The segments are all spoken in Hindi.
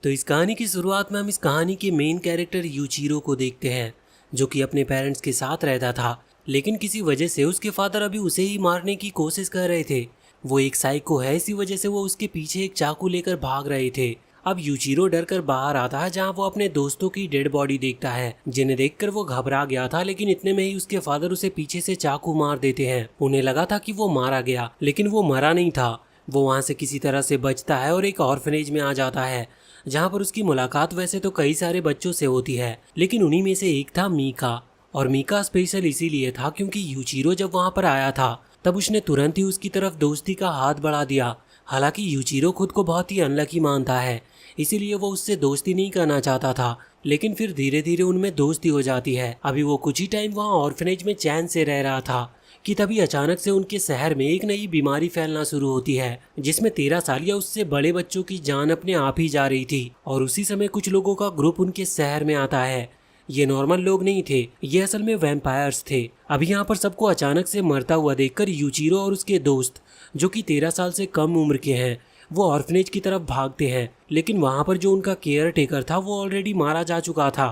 तो इस कहानी की शुरुआत में हम इस कहानी के मेन कैरेक्टर यूचिरो को देखते हैं, जो कि अपने पेरेंट्स के साथ रहता था। लेकिन किसी वजह से उसके फादर अभी उसे ही मारने की कोशिश कर रहे थे। वो एक साइको है, इसी वजह से वो उसके पीछे एक चाकू लेकर भाग रहे थे। अब यूचिरो डर कर बाहर आता है, जहाँ वो अपने दोस्तों की डेड बॉडी देखता है, जिन्हें देखकर वो घबरा गया था। लेकिन इतने में ही उसके फादर उसे पीछे से चाकू मार देते हैं। उन्हें लगा था कि वो मारा गया, लेकिन वो मरा नहीं था। वो वहाँ से किसी तरह से बचता है और एक ऑर्फनेज में आ जाता है, जहाँ पर उसकी मुलाकात वैसे तो कई सारे बच्चों से होती है, लेकिन उन्हीं में से एक था मीका। और मीका स्पेशल इसीलिए था क्योंकि यूचिरो जब वहाँ पर आया था तब उसने तुरंत ही उसकी तरफ दोस्ती का हाथ बढ़ा दिया। हालांकि यूचिरो खुद को बहुत ही अनलकी मानता है, इसीलिए वो उससे दोस्ती नहीं करना चाहता था। लेकिन फिर धीरे धीरे उनमें दोस्ती हो जाती है। अभी वो कुछ ही टाइम वहाँ ऑर्फनेज में चैन से रह रहा था कि तभी अचानक से उनके शहर में एक नई बीमारी फैलना शुरू होती है, जिसमें 13 साल या उससे बड़े बच्चों की जान अपने आप ही जा रही थी। और उसी समय कुछ लोगों का ग्रुप उनके शहर में आता है। ये नॉर्मल लोग नहीं थे, ये असल में वैम्पायर्स थे। अभी यहाँ पर सबको अचानक से मरता हुआ देखकर यूचिरो और उसके दोस्त, जो कि 13 साल से कम उम्र के हैं, वो ऑर्फनेज की तरफ भागते हैं। लेकिन वहाँ पर जो उनका केयर टेकर था वो ऑलरेडी मारा जा चुका था।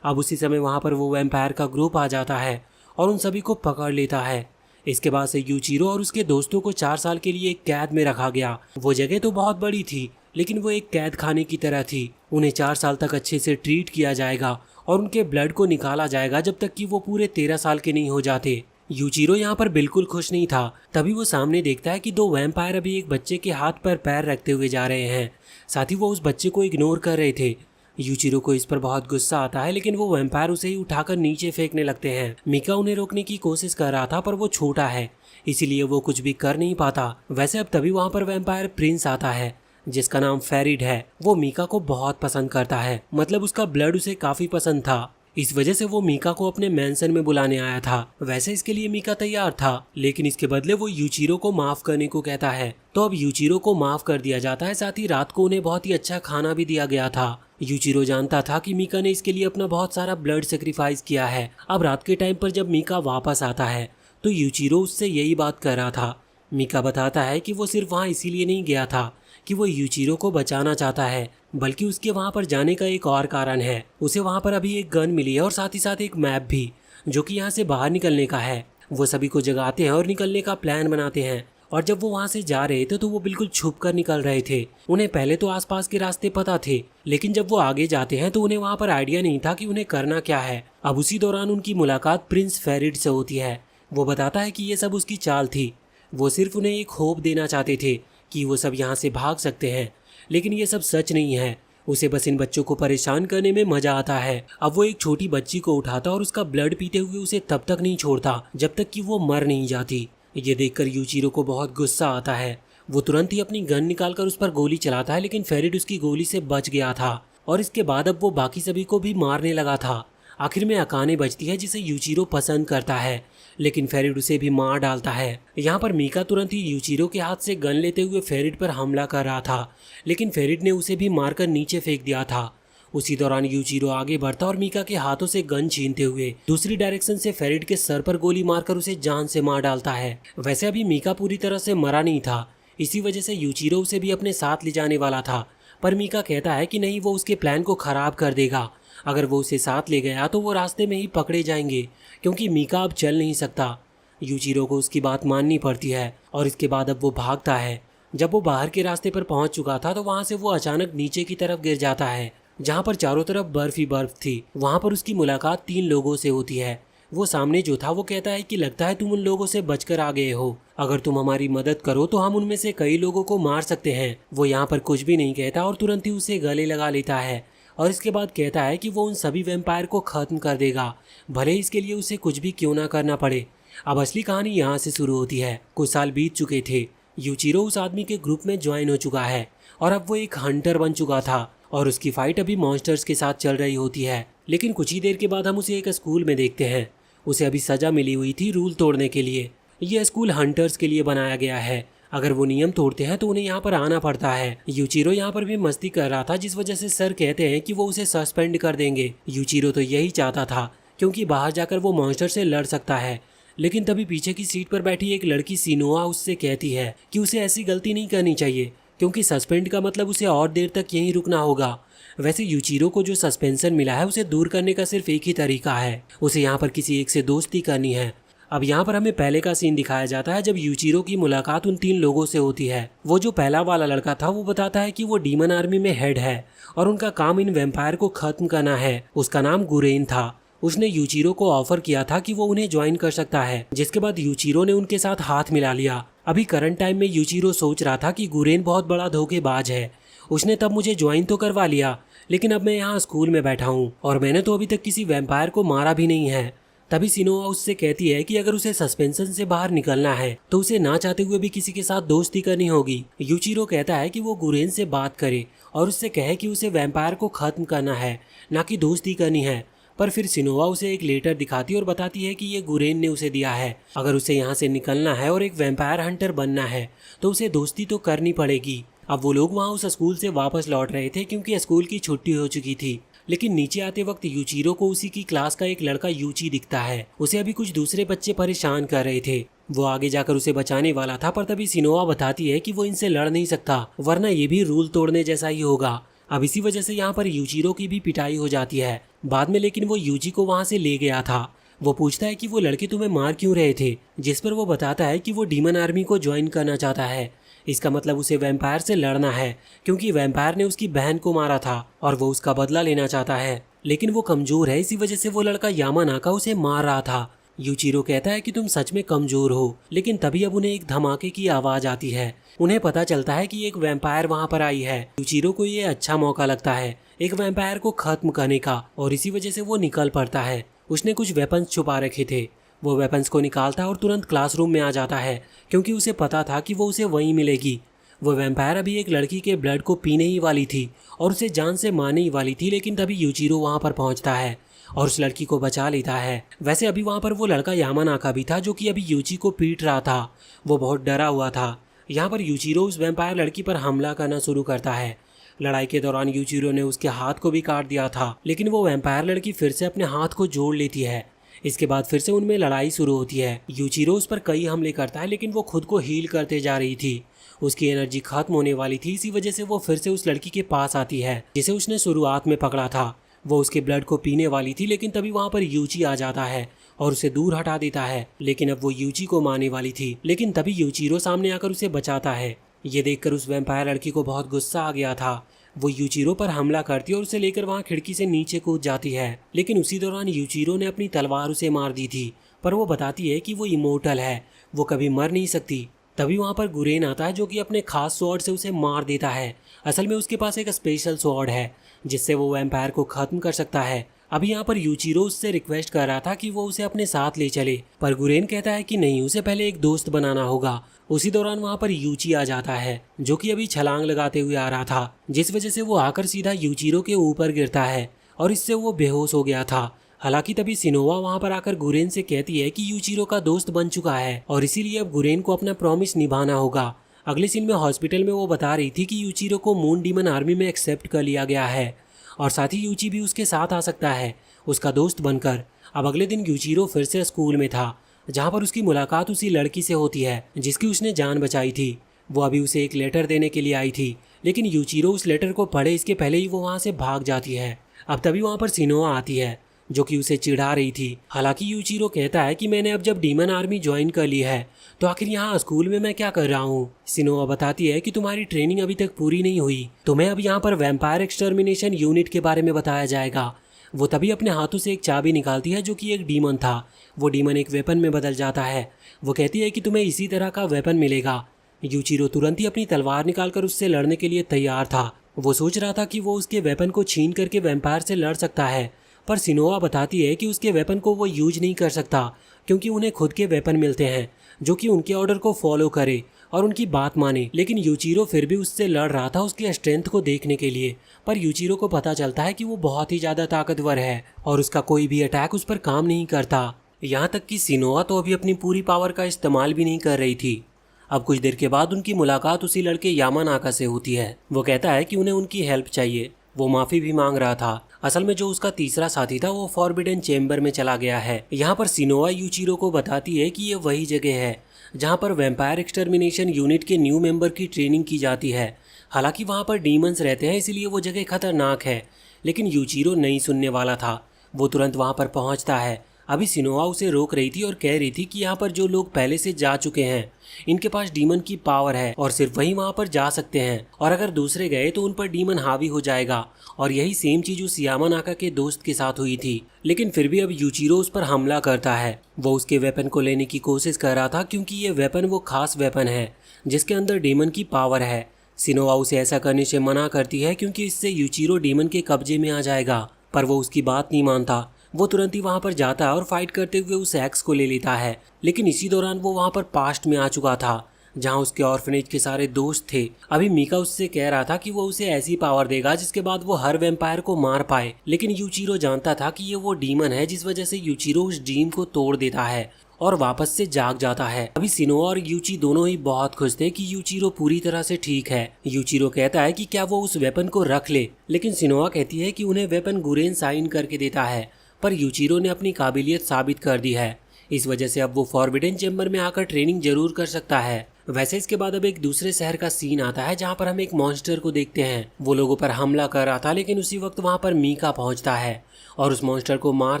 अब उसी समय वहाँ पर वो वैम्पायर का ग्रुप आ जाता है और उन सभी को पकड़ लेता है। इसके बाद से यूचिरो और उसके दोस्तों को 4 साल के लिए एक कैद में रखा गया। वो जगह तो बहुत बड़ी थी, लेकिन वो एक कैद खाने की तरह थी। उन्हें 4 साल तक अच्छे से ट्रीट किया जाएगा और उनके ब्लड को निकाला जाएगा जब तक कि वो पूरे 13 साल के नहीं हो जाते। यूचिरो यहाँ पर बिल्कुल खुश नहीं था। तभी वो सामने देखता है कि 2 वैम्पायर अभी एक बच्चे के हाथ पर पैर रखते हुए जा रहे हैं। साथ ही वो उस बच्चे को इग्नोर कर रहे थे। यूचिरो को इस पर बहुत गुस्सा आता है, लेकिन वो वैम्पायर उसे ही उठाकर नीचे फेंकने लगते हैं। मीका उन्हें रोकने की कोशिश कर रहा था, पर वो छोटा है, इसीलिए वो कुछ भी कर नहीं पाता। वैसे अब तभी वहाँ पर वैम्पायर प्रिंस आता है, जिसका नाम फेरिड है। वो मीका को बहुत पसंद करता है, मतलब उसका ब्लड उसे काफी पसंद था। इस वजह से वो मीका को अपने मैंसन में बुलाने आया था। वैसे इसके लिए मीका तैयार था, लेकिन इसके बदले वो यूचिरो को माफ करने को कहता है। तो अब यूचिरो को माफ कर दिया जाता है। साथ ही रात को उन्हें बहुत ही अच्छा खाना भी दिया गया था। यूचिरो जानता था कि मीका ने इसके लिए अपना बहुत सारा ब्लड सेक्रीफाइस किया है। अब रात के टाइम पर जब मीका वापस आता है तो यूचिरो उससे यही बात कर रहा था। मीका बताता है कि वो सिर्फ वहाँ इसीलिए नहीं गया था कि वो यूचिरो को बचाना चाहता है, बल्कि उसके वहाँ पर जाने का एक और कारण है। उसे वहाँ पर अभी एक गन मिली है और साथ ही साथ एक मैप भी, जो कि यहाँ से बाहर निकलने का है। वो सभी को जगाते हैं और निकलने का प्लान बनाते हैं। और जब वो वहाँ से जा रहे थे तो वो बिल्कुल छुप कर निकल रहे थे। उन्हें पहले तो आसपास के रास्ते पता थे, लेकिन जब वो आगे जाते हैं तो उन्हें वहाँ पर आइडिया नहीं था कि उन्हें करना क्या है। अब उसी दौरान उनकी मुलाकात प्रिंस फेरिड से होती है। वो बताता है कि ये सब उसकी चाल थी। वो सिर्फ उन्हें एक होप देना चाहते थे कि वो सब यहाँ से भाग सकते हैं, लेकिन ये सब सच नहीं है। उसे बस इन बच्चों को परेशान करने में मजा आता है। अब वो एक छोटी बच्ची को उठाता और उसका ब्लड पीते हुए उसे तब तक नहीं छोड़ता जब तक कि वो मर नहीं जाती। ये देखकर यूचिरो को बहुत गुस्सा आता है। वो तुरंत ही अपनी गन निकालकर उस पर गोली चलाता है, लेकिन फेरिड उसकी गोली से बच गया था और इसके बाद अब वो बाकी सभी को भी मारने लगा था। आखिर में अकाने बचती है, जिसे यूचिरो पसंद करता है, लेकिन फेरिड उसे भी मार डालता है। यहाँ पर मीका तुरंत ही यूचिरो के हाथ से गन लेते हुए फेरिड पर हमला कर रहा था, लेकिन फेरिड ने उसे भी मारकर नीचे फेंक दिया था। उसी दौरान यूचिरो आगे बढ़ता और मीका के हाथों से गन छीनते हुए दूसरी डायरेक्शन से फेरिड के सर पर गोली मारकर उसे जान से मार डालता है। वैसे अभी मीका पूरी तरह से मरा नहीं था, इसी वजह से यूचिरो उसे भी अपने साथ ले जाने वाला था, पर मीका कहता है कि नहीं, वो उसके प्लान को खराब कर देगा। अगर वो उसे साथ ले गया तो वो रास्ते में ही पकड़े जाएंगे, क्योंकि मीका अब चल नहीं सकता। यूचिरो को उसकी बात माननी पड़ती है और इसके बाद अब वो भागता है। जब वो बाहर के रास्ते पर पहुंच चुका था तो वहां से वो अचानक नीचे की तरफ गिर जाता है, जहां पर चारों तरफ बर्फ ही बर्फ थी। वहां पर उसकी मुलाकात 3 लोगों से होती है। वो सामने जो था वो कहता है कि लगता है तुम उन लोगों से बचकर आ गए हो, अगर तुम हमारी मदद करो तो हम उनमें से कई लोगों को मार सकते हैं। वो यहाँ पर कुछ भी नहीं कहता और तुरंत ही उसे गले लगा लेता है और इसके बाद कहता है कि वो उन सभी वैम्पायर को खत्म कर देगा, भले इसके लिए उसे कुछ भी क्यों ना करना पड़े। अब असली कहानी यहाँ से शुरू होती है। कुछ साल बीत चुके थे। यूचिरो उस आदमी के ग्रुप में ज्वाइन हो चुका है और अब वो एक हंटर बन चुका था और उसकी फाइट अभी मॉन्स्टर्स के साथ चल रही होती है। लेकिन कुछ ही देर के बाद हम उसे एक स्कूल में देखते हैं। उसे अभी सजा मिली हुई थी रूल तोड़ने के लिए। यह स्कूल हंटर्स के लिए बनाया गया है। अगर वो नियम तोड़ते हैं तो उन्हें यहाँ पर आना पड़ता है। यूचिरो यहाँ पर भी मस्ती कर रहा था, जिस वजह से सर कहते हैं कि वो उसे सस्पेंड कर देंगे। यूचिरो तो यही चाहता था, क्योंकि बाहर जाकर वो मॉन्स्टर से लड़ सकता है। लेकिन तभी पीछे की सीट पर बैठी एक लड़की सिनोआ उससे कहती है कि उसे ऐसी गलती नहीं करनी चाहिए, क्योंकि सस्पेंड का मतलब उसे और देर तक यहीं रुकना होगा। वैसे यूचिरो को जो सस्पेंशन मिला है उसे दूर करने का सिर्फ एक ही तरीका है, उसे यहाँ पर किसी एक से दोस्ती करनी है। अब यहाँ पर हमें पहले का सीन दिखाया जाता है जब यूचिरो की मुलाकात उन 3 लोगों से होती है। वो जो पहला वाला लड़का था वो बताता है कि वो डीमन आर्मी में हेड है और उनका काम इन वैम्पायर को खत्म करना है। उसका नाम गुरेन था। उसने यूचिरो को ऑफर किया था कि वो उन्हें ज्वाइन कर सकता है, जिसके बाद यूचिरो ने उनके साथ हाथ मिला लिया। अभी करंट टाइम में यूचिरो सोच रहा था कि गुरेन बहुत बड़ा धोखेबाज है। उसने तब मुझे ज्वाइन तो करवा लिया, लेकिन अब मैं यहाँ स्कूल में बैठा हूँ और मैंने तो अभी तक किसी वैम्पायर को मारा भी नहीं है। तभी सिनोआ उससे कहती है कि अगर उसे सस्पेंशन से बाहर निकलना है तो उसे ना चाहते हुए भी किसी के साथ दोस्ती करनी होगी। यूचिरो कहता है कि वो गुरेन से बात करे और उससे कहे कि उसे वैम्पायर को खत्म करना है, ना कि दोस्ती करनी है। पर फिर सिनोआ उसे एक लेटर दिखाती और बताती है कि ये गुरेन ने उसे दिया है। अगर उसे यहाँ से निकलना है और एक वैम्पायर हंटर बनना है तो उसे दोस्ती तो करनी पड़ेगी। अब वो लोग वहाँ उस स्कूल से वापस लौट रहे थे क्योंकि स्कूल की छुट्टी हो चुकी थी, लेकिन नीचे आते वक्त यूचिरो को उसी की क्लास का एक लड़का यूची दिखता है। उसे अभी कुछ दूसरे बच्चे परेशान कर रहे थे। वो आगे जाकर उसे बचाने वाला था, पर तभी सिनोआ बताती है कि वो इनसे लड़ नहीं सकता, वरना ये भी रूल तोड़ने जैसा ही होगा। अब इसी वजह से यहाँ पर यूचिरो की भी पिटाई हो जाती है बाद में, लेकिन वो यूची को वहाँ से ले गया था। वो पूछता है कि वो लड़के तुम्हें मार क्यों रहे थे, जिस पर वो बताता है कि वो डीमन आर्मी को ज्वाइन करना चाहता है। इसका मतलब उसे वैम्पायर से लड़ना है, क्योंकि वैम्पायर ने उसकी बहन को मारा था और वो उसका बदला लेना चाहता है। लेकिन वो कमजोर है, इसी वजह से वो लड़का यामानाका उसे मार रहा था। यूचिरो कहता है कि तुम सच में कमजोर हो, लेकिन तभी अब उन्हें एक धमाके की आवाज आती है। उन्हें पता चलता है कि एक वैम्पायर वहां पर आई है। यूचिरो को ये अच्छा मौका लगता है एक वैम्पायर को खत्म करने का, और इसी वजह से वो निकल पड़ता है। उसने कुछ वेपन्स छुपा रखे थे, वो वेपन्स को निकालता और तुरंत क्लासरूम में आ जाता है, क्योंकि उसे पता था कि वो उसे वहीं मिलेगी। वो वैम्पायर अभी एक लड़की के ब्लड को पीने ही वाली थी और उसे जान से मारने ही वाली थी, लेकिन तभी यूचिरो वहां पर पहुंचता है और उस लड़की को बचा लेता है। वैसे अभी वहां पर वो लड़का यामानाका भी था जो कि अभी यूची को पीट रहा था। वो बहुत डरा हुआ था। यहाँ पर यूचिरो उस वैम्पायर लड़की पर हमला करना शुरू करता है। लड़ाई के दौरान यूचिरो ने उसके हाथ को भी काट दिया था, लेकिन वो वैम्पायर लड़की फिर से अपने हाथ को जोड़ लेती है। इसके बाद फिर से उनमें लड़ाई शुरू होती है। यूचिरो उस पर कई हमले करता है, लेकिन वो खुद को हील करते जा रही थी। उसकी एनर्जी खत्म होने वाली थी, इसी वजह से वो फिर से उस लड़की के पास आती है जिसे उसने शुरुआत में पकड़ा था। वो उसके ब्लड को पीने वाली थी, लेकिन तभी वहाँ पर यूची आ जाता है और उसे दूर हटा देता है। लेकिन अब वो यूची को मारने वाली थी, लेकिन तभी यूचिरो सामने आकर उसे बचाता है। ये देखकर उस वैम्पायर लड़की को बहुत गुस्सा आ गया था। वो यूचिरो पर हमला करती है और उसे लेकर वहाँ खिड़की से नीचे कूद जाती है, लेकिन उसी दौरान यूचिरो ने अपनी तलवार उसे मार दी थी। पर वो बताती है कि वो इमोर्टल है, वो कभी मर नहीं सकती। तभी वहाँ पर गुरेन आता है जो कि अपने खास स्वॉर्ड से उसे मार देता है। असल में उसके पास एक स्पेशल स्वॉर्ड है जिससे वो वैम्पायर को खत्म कर सकता है। अभी यहाँ पर यूचिरो उससे रिक्वेस्ट कर रहा था कि वो उसे अपने साथ ले चले, पर गुरेन कहता है कि नहीं, उसे पहले एक दोस्त बनाना होगा। उसी दौरान वहाँ पर यूची आ जाता है जो कि अभी छलांग लगाते हुए आ रहा था, जिस वजह से वो आकर सीधा यूचिरो के ऊपर गिरता है और इससे वो बेहोश हो गया था। हालांकि तभी सिनोवा वहां पर आकर गुरेन से कहती है कि यूचिरो का दोस्त बन चुका है और इसीलिए अब गुरेन को अपना प्रॉमिस निभाना होगा। अगले सीन में हॉस्पिटल में वो बता रही थी कि यूचिरो को मून डीमन आर्मी में एक्सेप्ट कर लिया गया है और साथ ही यूची भी उसके साथ आ सकता है उसका दोस्त बनकर। अब अगले दिन यूचिरो फिर से स्कूल में था, जहाँ पर उसकी मुलाकात उसी लड़की से होती है जिसकी उसने जान बचाई थी। वो अभी उसे एक लेटर देने के लिए आई थी, लेकिन यूचिरो उस लेटर को पढ़े इसके पहले ही वो वहाँ से भाग जाती है। अब तभी वहाँ पर सिनोआ आती है जो कि उसे चिढ़ा रही थी। हालांकि यूचिरो कहता है कि मैंने अब जब डीमन आर्मी ज्वाइन कर ली है तो आखिर यहाँ स्कूल में मैं क्या कर रहा हूँ। सिनोआ बताती है कि तुम्हारी ट्रेनिंग अभी तक पूरी नहीं हुई, तुम्हें अब यहाँ पर वैम्पायर एक्सटर्मिनेशन यूनिट के बारे में बताया जाएगा। वो तभी अपने हाथों से एक चाबी निकालती है जो कि एक डीमन था। वो डीमन एक वेपन में बदल जाता है। वो कहती है कि तुम्हें इसी तरह का वेपन मिलेगा। यूचिरो तुरंत ही अपनी तलवार निकालकर उससे लड़ने के लिए तैयार था। वो सोच रहा था कि वो उसके वेपन को छीन करके वैम्पायर से लड़ सकता है, पर सिनोआ बताती है कि उसके वेपन को वो यूज नहीं कर सकता क्योंकि उन्हें खुद के वेपन मिलते हैं जो कि उनके ऑर्डर को फॉलो करे और उनकी बात माने। लेकिन यूचिरो फिर भी उससे लड़ रहा था उसकी स्ट्रेंथ को देखने के लिए, पर यूचिरो को पता चलता है कि वो बहुत ही ज़्यादा ताकतवर है और उसका कोई भी अटैक उस पर काम नहीं करता। यहाँ तक कि सिनोआ तो अभी अपनी पूरी पावर का इस्तेमाल भी नहीं कर रही थी। अब कुछ देर के बाद उनकी मुलाकात उसी लड़के यामानाका से होती है। वो कहता है कि उन्हें उनकी हेल्प चाहिए। वो माफ़ी भी मांग रहा था। असल में जो उसका तीसरा साथी था वो फॉरबिडन चेम्बर में चला गया है। यहाँ पर सिनोआ यूचिरो को बताती है कि ये वही जगह है जहाँ पर वैम्पायर एक्सटर्मिनेशन यूनिट के न्यू मेंबर की ट्रेनिंग की जाती है। हालांकि वहाँ पर डीमंस रहते हैं इसलिए वो जगह खतरनाक है, लेकिन यूचिरो नहीं सुनने वाला था। वो तुरंत वहाँ पर पहुँचता है। अभी सिनोआ उसे रोक रही थी और कह रही थी कि यहाँ पर जो लोग पहले से जा चुके हैं इनके पास डीमन की पावर है और सिर्फ वही वहाँ पर जा सकते हैं, और अगर दूसरे गए तो उन पर डीमन हावी हो जाएगा। और यही सेम चीज उस यामानाका के दोस्त के साथ हुई थी। लेकिन फिर भी अब यूचिरो उस पर हमला करता है। वो उसके वेपन को लेने की कोशिश कर रहा था क्योंकि ये वेपन वो खास वेपन है जिसके अंदर डीमन की पावर है। सिनोआ उसे ऐसा करने से मना करती है क्योंकि इससे यूचिरो डीमन के कब्जे में आ जाएगा, पर वो उसकी बात नहीं मानता। वो तुरंत ही वहां पर जाता है और फाइट करते हुए उस एक्स को ले लेता है। लेकिन इसी दौरान वो वहां पर पास्ट में आ चुका था जहां उसके ऑर्फनेज के सारे दोस्त थे। अभी मीका उससे कह रहा था कि वो उसे ऐसी पावर देगा जिसके बाद वो हर वैम्पायर को मार पाए, लेकिन यूचिरो जानता था कि ये वो डीमन है जिस वजह से यूचिरो उस ड्रीम को तोड़ देता है और वापस से जाग जाता है। अभी सिनोआ और यूची दोनों ही बहुत खुश थे कि यूचिरो पूरी तरह से ठीक है। यूचिरो कहता है कि क्या वो उस वेपन को रख ले, लेकिन सिनोआ कहती है कि उन्हें वेपन गुरेन साइन करके देता है, पर यूचिरो ने अपनी काबिलियत साबित कर दी है। इस वजह से अब वो फॉरबिडन चेम्बर में आकर ट्रेनिंग जरूर कर सकता है। वैसे इसके बाद अब एक दूसरे शहर का सीन आता है जहाँ पर हम एक मॉन्स्टर को देखते हैं। वो लोगों पर हमला कर रहा था, लेकिन उसी वक्त वहाँ पर मीका पहुँचता है और उस मॉन्स्टर को मार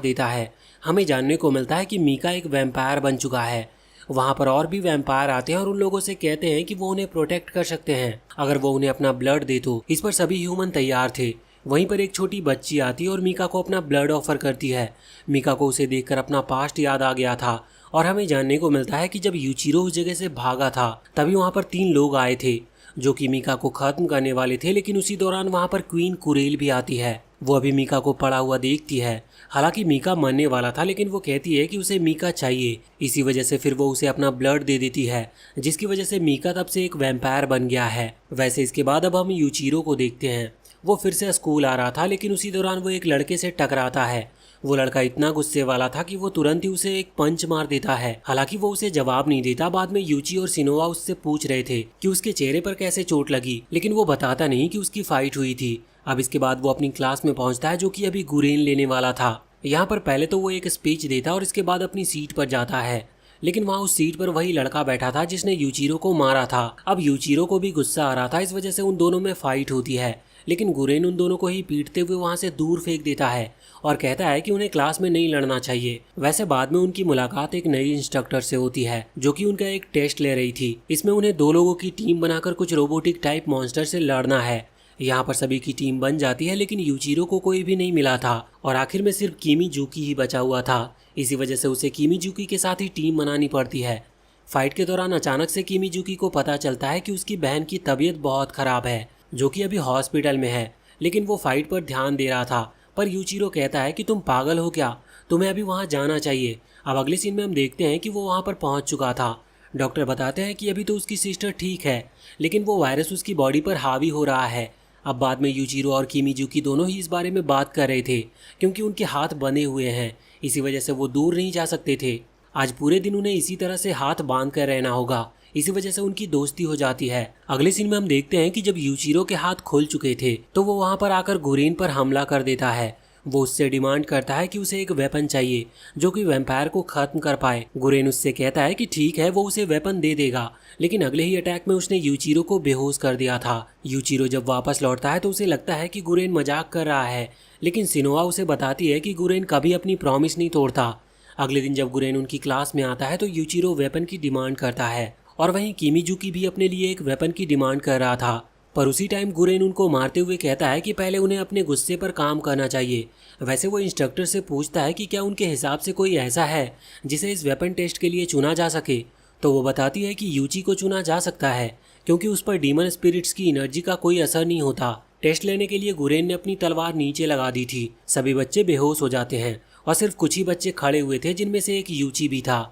देता है। हमें जानने को मिलता है कि मीका एक वैम्पायर बन चुका है। वहाँ पर और भी वैम्पायर आते हैं और उन लोगों से कहते हैं कि वो उन्हें प्रोटेक्ट कर सकते हैं अगर वो उन्हें अपना ब्लड दे तो। इस पर सभी ह्यूमन तैयार थे। वहीं पर एक छोटी बच्ची आती है और मीका को अपना ब्लड ऑफर करती है। मीका को उसे देखकर अपना पास्ट याद आ गया था और हमें जानने को मिलता है कि जब यूचिरो उस जगह से भागा था तभी वहाँ पर 3 लोग आए थे जो कि मीका को खत्म करने वाले थे। लेकिन उसी दौरान वहाँ पर क्वीन कुरेल भी आती है। वो अभी मीका को पड़ा हुआ देखती है। हालांकि मीका मरने वाला था, लेकिन वो कहती है कि उसे मीका चाहिए। इसी वजह से फिर वो उसे अपना ब्लड दे देती है, जिसकी वजह से मीका तब से एक वैम्पायर बन गया है। वैसे इसके बाद अब हम यूचिरो को देखते हैं। वो फिर से स्कूल आ रहा था, लेकिन उसी दौरान वो एक लड़के से टकराता है। वो लड़का इतना गुस्से वाला था कि वो तुरंत ही उसे एक पंच मार देता है। हालांकि वो उसे जवाब नहीं देता। बाद में यूची और सिनोआ उससे पूछ रहे थे कि उसके चेहरे पर कैसे चोट लगी, लेकिन वो बताता नहीं कि उसकी फाइट हुई थी। अब इसके बाद वो अपनी क्लास में पहुंचता है जो कि अभी गुरेन लेने वाला था। यहाँ पर पहले तो वो एक स्पीच देता और इसके बाद अपनी सीट पर जाता है, लेकिन वहाँ उस सीट पर वही लड़का बैठा था जिसने यूचिरो को मारा था। अब यूचिरो को भी गुस्सा आ रहा था, इस वजह से उन दोनों में फाइट होती है। लेकिन गुरेन उन दोनों को ही पीटते हुए वहाँ से दूर फेंक देता है और कहता है कि उन्हें क्लास में नहीं लड़ना चाहिए। वैसे बाद में उनकी मुलाकात एक नई इंस्ट्रक्टर से होती है जो कि उनका एक टेस्ट ले रही थी। इसमें उन्हें 2 लोगों की टीम बनाकर कुछ रोबोटिक टाइप मॉन्स्टर से लड़ना है। यहाँ पर सभी की टीम बन जाती है, लेकिन यूचिरो को कोई भी नहीं मिला था और आखिर में सिर्फ किमीजुकी ही बचा हुआ था। इसी वजह से उसे किमीजुकी के साथ ही टीम बनानी पड़ती है। फाइट के दौरान अचानक से किमीजुकी को पता चलता है कि उसकी बहन की तबीयत बहुत खराब है, जो कि अभी हॉस्पिटल में है। लेकिन वो फाइट पर ध्यान दे रहा था, पर यूचिरो कहता है कि तुम पागल हो क्या, तुम्हें अभी वहाँ जाना चाहिए। अब अगले सीन में हम देखते हैं कि वो वहाँ पर पहुँच चुका था। डॉक्टर बताते हैं कि अभी तो उसकी सिस्टर ठीक है, लेकिन वो वायरस उसकी बॉडी पर हावी हो रहा है। अब बाद में यूचिरो और किमीजुकी दोनों ही इस बारे में बात कर रहे थे क्योंकि उनके हाथ बंधे हुए हैं, इसी वजह से वो दूर नहीं जा सकते थे। आज पूरे दिन उन्हें इसी तरह से हाथ बांध कर रहना होगा, इसी वजह से उनकी दोस्ती हो जाती है। अगले सीन में हम देखते हैं कि जब यूचिरो के हाथ खुल चुके थे तो वो वहां पर आकर गुरेन पर हमला कर देता है। वो उससे डिमांड करता है कि उसे एक वेपन चाहिए जो कि वैम्पायर को खत्म कर पाए। गुरेन उससे कहता है कि ठीक है, वो उसे वेपन दे देगा, लेकिन अगले ही अटैक में उसने यूचिरो को बेहोश कर दिया था। यूचिरो जब वापस लौटता है तो उसे लगता है कि गुरेन मजाक कर रहा है, लेकिन सिनोआ उसे बताती है कि गुरेन कभी अपनी प्रॉमिस नहीं तोड़ता। अगले दिन जब गुरेन उनकी क्लास में आता है तो यूचिरो वेपन की डिमांड करता है और वहीं किमीजुकी भी अपने लिए एक वेपन की डिमांड कर रहा था। पर उसी टाइम गुरेन उनको मारते हुए कहता है कि पहले उन्हें अपने गुस्से पर काम करना चाहिए। वैसे वो इंस्ट्रक्टर से पूछता है कि क्या उनके हिसाब से कोई ऐसा है जिसे इस वेपन टेस्ट के लिए चुना जा सके, तो वो बताती है कि यूची को चुना जा सकता है क्योंकि उस पर डीमन स्पिरिट्स की एनर्जी का कोई असर नहीं होता। टेस्ट लेने के लिए गुरेन ने अपनी तलवार नीचे लगा दी थी। सभी बच्चे बेहोश हो जाते हैं और सिर्फ कुछ ही बच्चे खड़े हुए थे, जिनमें से एक यूची भी था।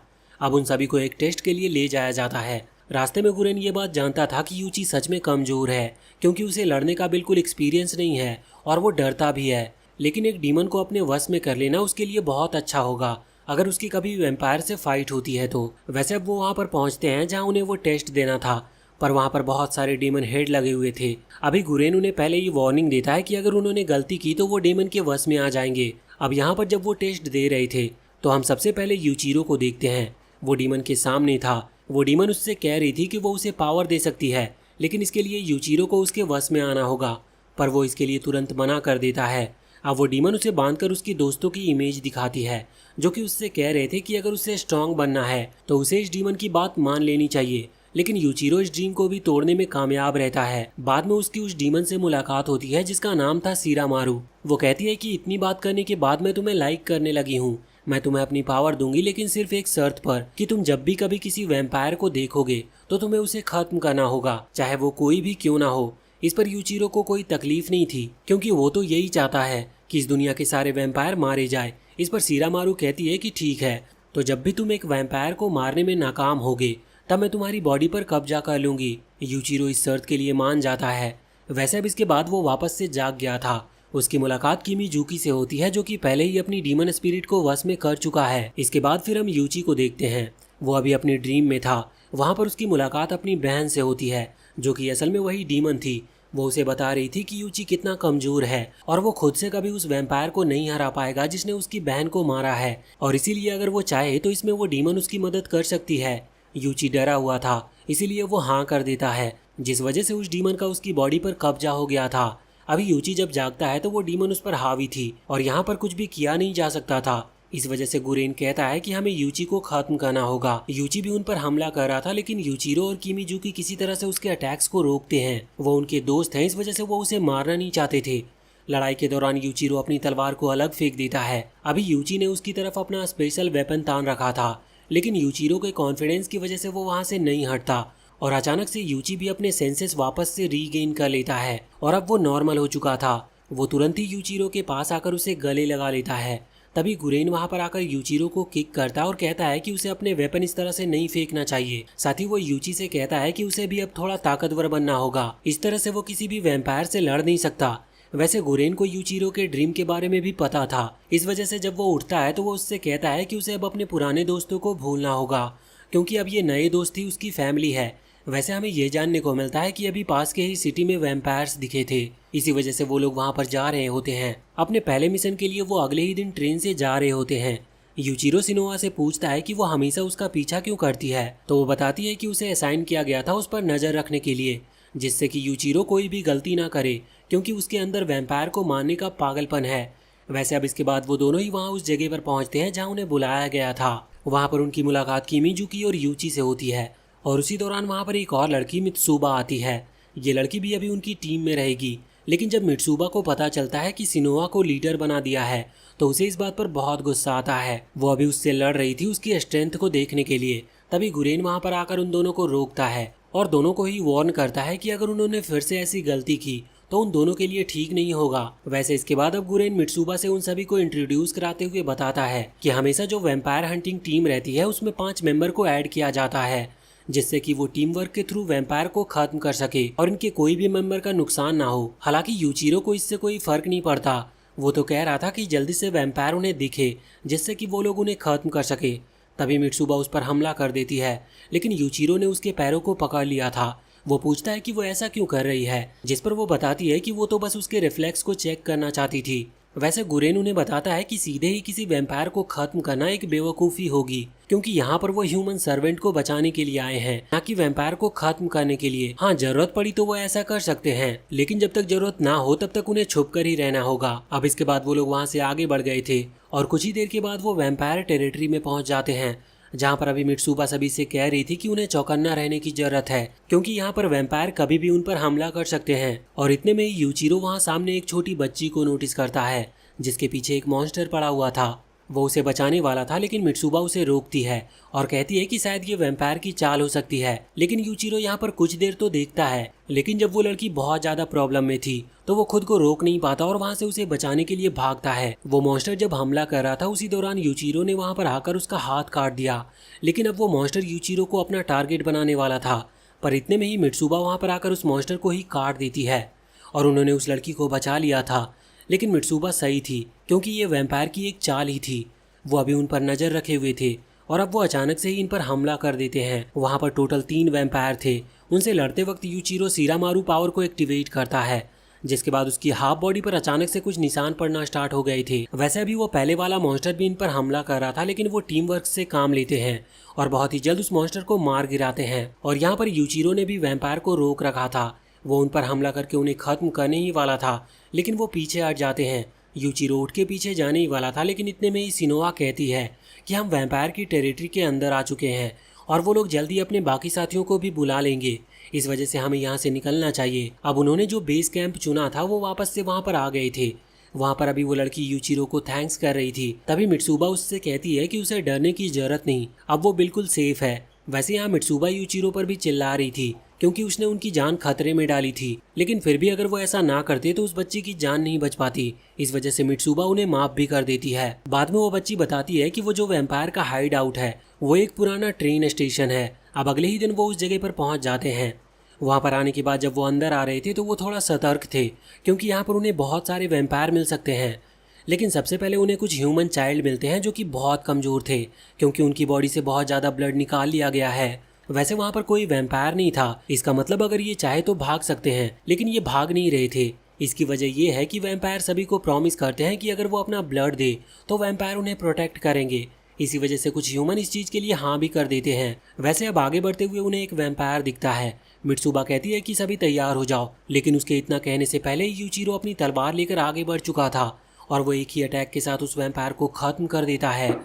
अब उन सभी को एक टेस्ट के लिए ले जाया जाता है। रास्ते में गुरेन ये बात जानता था कि यूची सच में कमजोर है क्योंकि उसे लड़ने का बिल्कुल एक्सपीरियंस नहीं है और वो डरता भी है। लेकिन एक डीमन को अपने वश में कर लेना उसके लिए बहुत अच्छा होगा अगर उसकी कभी वैम्पायर से फाइट होती है तो। वैसे अब वो वहाँ पर पहुँचते हैं जहाँ उन्हें वो टेस्ट देना था, पर वहाँ पर बहुत सारे डीमन हेड लगे हुए थे। अभी गुरेन उन्हें पहले ही वार्निंग देता है कि अगर उन्होंने गलती की तो वो डीमन के वश में आ जाएंगे। अब यहाँ पर जब वो टेस्ट दे रहे थे तो हम सबसे पहले यूचिरो को देखते हैं। वो डीमन के सामने था। वो डीमन उससे कह रही थी कि वो उसे पावर दे सकती है, लेकिन इसके लिए यूचिरो को उसके वश में आना होगा, पर वो इसके लिए तुरंत मना कर देता है। अब वो डीमन उसे बांधकर उसकी दोस्तों की इमेज दिखाती है, जो कि उससे कह रहे थे कि अगर उसे स्ट्रांग बनना है तो उसे इस डीमन की बात मान लेनी चाहिए। लेकिन यूचिरो इस ड्रीम को भी तोड़ने में कामयाब रहता है। बाद में उसकी उस डीमन से मुलाकात होती है जिसका नाम था सीरामारू। वो कहती है कि इतनी बात करने के बाद मैं तुम्हें लाइक करने लगी हूँ, मैं तुम्हें अपनी पावर दूंगी, लेकिन सिर्फ एक शर्त पर कि तुम जब भी कभी किसी वैम्पायर को देखोगे तो तुम्हें उसे खत्म करना होगा, चाहे वो कोई भी क्यों ना हो। इस पर यूचिरो को कोई तकलीफ नहीं थी, क्योंकि वो तो यही चाहता है कि इस दुनिया के सारे वैम्पायर मारे जाए। इस पर सीरामारू कहती है कि ठीक है, तो जब भी तुम एक वैम्पायर को मारने में नाकाम होगे तब मैं तुम्हारी बॉडी पर कब्जा कर लूंगी। यूचिरो इस शर्त के लिए मान जाता है। वैसे अब इसके बाद वो वापस से जाग गया था। उसकी मुलाकात किमीजुकी से होती है, जो कि पहले ही अपनी डीमन स्पिरिट को वश में कर चुका है। इसके बाद फिर हम यूची को देखते हैं। वो अभी अपनी ड्रीम में था। वहाँ पर उसकी मुलाकात अपनी बहन से होती है, जो कि असल में वही डीमन थी। वो उसे बता रही थी कि यूची कितना कमजोर है और वो खुद से कभी उस वैम्पायर को नहीं हरा पाएगा जिसने उसकी बहन को मारा है, और इसीलिए अगर वो चाहे तो इसमें वो डीमन उसकी मदद कर सकती है। यूची डरा हुआ था, इसीलिए वो हाँ कर देता है, जिस वजह से उस डीमन का उसकी बॉडी पर कब्जा हो गया था। अभी यूची जब जागता है तो वो डीमन उस पर हावी थी और यहाँ पर कुछ भी किया नहीं जा सकता था। इस वजह से गुरेन कहता है कि हमें यूची को खत्म करना होगा। यूची भी उन पर हमला कर रहा था, लेकिन यूचिरो और किमीजुकी किसी तरह से उसके अटैक्स को रोकते हैं। वो उनके दोस्त हैं, इस वजह से वो उसे मारना नहीं चाहते थे। लड़ाई के दौरान यूचिरो अपनी तलवार को अलग फेंक देता है। अभी यूची ने उसकी तरफ अपना स्पेशल वेपन तान रखा था, लेकिन यूचिरो के कॉन्फिडेंस की वजह से वो वहाँ से नहीं हटता और अचानक से यूची भी अपने सेंसेस वापस से रीगेन कर लेता है और अब वो नॉर्मल हो चुका था। वो तुरंत ही यूचिरो के पास आकर उसे गले लगा लेता है। तभी गुरेन वहाँ पर आकर यूचिरो को किक करता है और कहता है कि उसे अपने वेपन इस तरह से नहीं फेंकना चाहिए। साथ ही वो यूची से कहता है कि उसे भी अब थोड़ा ताकतवर बनना होगा, इस तरह से वो किसी भी वैम्पायर से लड़ नहीं सकता। वैसे गुरेन को यूचिरो के ड्रीम के बारे में भी पता था। इस वजह से जब वो उठता है तो वो उससे कहता है कि उसे अब अपने पुराने दोस्तों को भूलना होगा, क्योंकि अब ये नए दोस्त ही उसकी फैमिली है। वैसे हमें ये जानने को मिलता है कि अभी पास के ही सिटी में वैम्पायर्स दिखे थे, इसी वजह से वो लोग वहाँ पर जा रहे होते हैं। अपने पहले मिशन के लिए वो अगले ही दिन ट्रेन से जा रहे होते हैं। यूचिरो सिनोआ से पूछता है कि वो हमेशा उसका पीछा क्यों करती है, तो वो बताती है कि उसे असाइन किया गया था उस पर नजर रखने के लिए, जिससे कि यूचिरो कोई भी गलती ना करे, क्योंकि उसके अंदर वैम्पायर को मारने का पागलपन है। वैसे अब इसके बाद वो दोनों ही वहाँ उस जगह पर पहुँचते हैं जहाँ उन्हें बुलाया गया था। वहाँ पर उनकी मुलाकात किमीजुकी और यूची से होती है और उसी दौरान वहाँ पर एक और लड़की मित्सुबा आती है। ये लड़की भी अभी उनकी टीम में रहेगी, लेकिन जब मित्सुबा को पता चलता है कि सिनोआ को लीडर बना दिया है तो उसे इस बात पर बहुत गुस्सा आता है। वो अभी उससे लड़ रही थी उसकी स्ट्रेंथ को देखने के लिए। तभी गुरेन वहाँ पर आकर उन दोनों को रोकता है और दोनों को ही वार्न करता है कि अगर उन्होंने फिर से ऐसी गलती की तो उन दोनों के लिए ठीक नहीं होगा। वैसे इसके बाद अब गुरेन मित्सुबा से उन सभी को इंट्रोड्यूस कराते हुए बताता है कि हमेशा जो वैम्पायर हंटिंग टीम रहती है उसमें 5 मेंबर को ऐड किया जाता है, जिससे कि वो टीम वर्क के थ्रू वैम्पायर को खत्म कर सके और इनके कोई भी मेंबर का नुकसान ना हो। हालांकि यूचिरो को इससे कोई फर्क नहीं पड़ता। वो तो कह रहा था कि जल्दी से वैम्पायर उन्हें दिखे जिससे कि वो लोग उन्हें खत्म कर सके। तभी मित्सुबा उस पर हमला कर देती है, लेकिन यूचिरो ने उसके पैरों को पकड़ लिया था। वो पूछता है कि वो ऐसा क्यों कर रही है, जिस पर वो बताती है कि वो तो बस उसके रिफ्लेक्स को चेक करना चाहती थी। वैसे गुरेन उन्हें बताता है कि सीधे ही किसी वैम्पायर को खत्म करना एक बेवकूफ़ी होगी, क्योंकि यहाँ पर वो ह्यूमन सर्वेंट को बचाने के लिए आए हैं, ना कि वैम्पायर को खत्म करने के लिए। हाँ, जरूरत पड़ी तो वो ऐसा कर सकते हैं, लेकिन जब तक जरूरत ना हो तब तक उन्हें छुप कर ही रहना होगा। अब इसके बाद वो लोग वहाँ से आगे बढ़ गए थे और कुछ ही देर के बाद वो वैम्पायर टेरिटरी में पहुँच जाते हैं, जहाँ पर अभी मित्सुबा सभी से कह रही थी कि उन्हें चौकन्ना रहने की जरूरत है, क्योंकि यहाँ पर वैम्पायर कभी भी उन पर हमला कर सकते हैं। और इतने में ही यूचिरो वहाँ सामने एक छोटी बच्ची को नोटिस करता है जिसके पीछे एक मॉन्स्टर पड़ा हुआ था। वो उसे बचाने वाला था, लेकिन मित्सुबा उसे रोकती है और कहती है कि शायद ये वैम्पायर की चाल हो सकती है। लेकिन यूचिरो यहाँ पर कुछ देर तो देखता है, लेकिन जब वो लड़की बहुत ज्यादा प्रॉब्लम में थी तो वो खुद को रोक नहीं पाता और वहाँ से उसे बचाने के लिए भागता है। वो मॉन्स्टर जब हमला कर रहा था उसी दौरान यूचिरो ने वहाँ पर आकर उसका हाथ काट दिया, लेकिन अब वो मॉन्स्टर यूचिरो को अपना टारगेट बनाने वाला था। पर इतने में ही मित्सुबा वहाँ पर आकर उस मॉन्स्टर को ही काट देती है और उन्होंने उस लड़की को बचा लिया था। लेकिन मित्सुबा सही थी, क्योंकि ये वैम्पायर की एक चाल ही थी। वो अभी उन पर नज़र रखे हुए थे और अब वो अचानक से ही इन पर हमला कर देते हैं। वहाँ पर टोटल 3 वैम्पायर थे। उनसे लड़ते वक्त यूचिरो सीरामारू पावर को एक्टिवेट करता है। जिसके बाद उसकी हाफ बॉडी पर अचानक से कुछ निशान पड़ना स्टार्ट हो गए थे। वैसे अभी वो पहले वाला मॉन्स्टर भी इन पर हमला कर रहा था, लेकिन वो टीम वर्क से काम लेते हैं और बहुत ही जल्द उस मॉन्स्टर को मार गिराते हैं। और यहाँ पर यूचिरो ने भी वैम्पायर को रोक रखा था, वो उन पर हमला करके उन्हें खत्म करने ही वाला था, लेकिन वो पीछे हट जाते हैं। यूचिरो उठ के पीछे जाने ही वाला था, लेकिन इतने में ही सिनोआ कहती है कि हम वैम्पायर की टेरिटरी के अंदर आ चुके हैं और वो लोग जल्दी अपने बाकी साथियों को भी बुला लेंगे, इस वजह से हमें यहाँ से निकलना चाहिए। अब उन्होंने जो बेस कैंप चुना था वो वापस से वहाँ पर आ गए थे। वहाँ पर अभी वो लड़की यूचिरो को थैंक्स कर रही थी, तभी मित्सुबा उससे कहती है कि उसे डरने की जरूरत नहीं, अब वो बिल्कुल सेफ है। वैसे यहाँ मित्सुबा यूचिरो पर भी चिल्ला रही थी क्योंकि उसने उनकी जान खतरे में डाली थी, लेकिन फिर भी अगर वो ऐसा ना करते तो उस बच्ची की जान नहीं बच पाती। इस वजह से मित्सुबा उन्हें माफ भी कर देती है। बाद में वो बच्ची बताती है कि वो जो वैम्पायर का हाइड आउट है वो एक पुराना ट्रेन स्टेशन है। अब अगले ही दिन वो उस जगह पर पहुंच जाते हैं। वहाँ पर आने के बाद जब वो अंदर आ रहे थे तो वो थोड़ा सतर्क थे क्योंकि यहाँ पर उन्हें बहुत सारे वैम्पायर मिल सकते हैं, लेकिन सबसे पहले उन्हें कुछ ह्यूमन चाइल्ड मिलते हैं जो कि बहुत कमज़ोर थे क्योंकि उनकी बॉडी से बहुत ज़्यादा ब्लड निकाल लिया गया है। वैसे वहाँ पर कोई वैम्पायर नहीं था, इसका मतलब अगर ये चाहे तो भाग सकते हैं, लेकिन ये भाग नहीं रहे थे। इसकी वजह ये है कि वैम्पायर सभी को प्रॉमिस करते हैं कि अगर वो अपना ब्लड दे तो वैम्पायर उन्हें प्रोटेक्ट करेंगे। इसी वजह से कुछ ह्यूमन इस चीज़ के लिए हाँ भी कर देते हैं। वैसे अब आगे बढ़ते हुए उन्हें एक वैम्पायर दिखता है। मित्सुबा कहती है कि सभी तैयार हो जाओ, लेकिन उसके इतना कहने से पहले ही यूचिरो अपनी तलवार लेकर आगे बढ़ चुका था और वो एक ही अटैक के साथ उस वैम्पायर को खत्म कर देता है।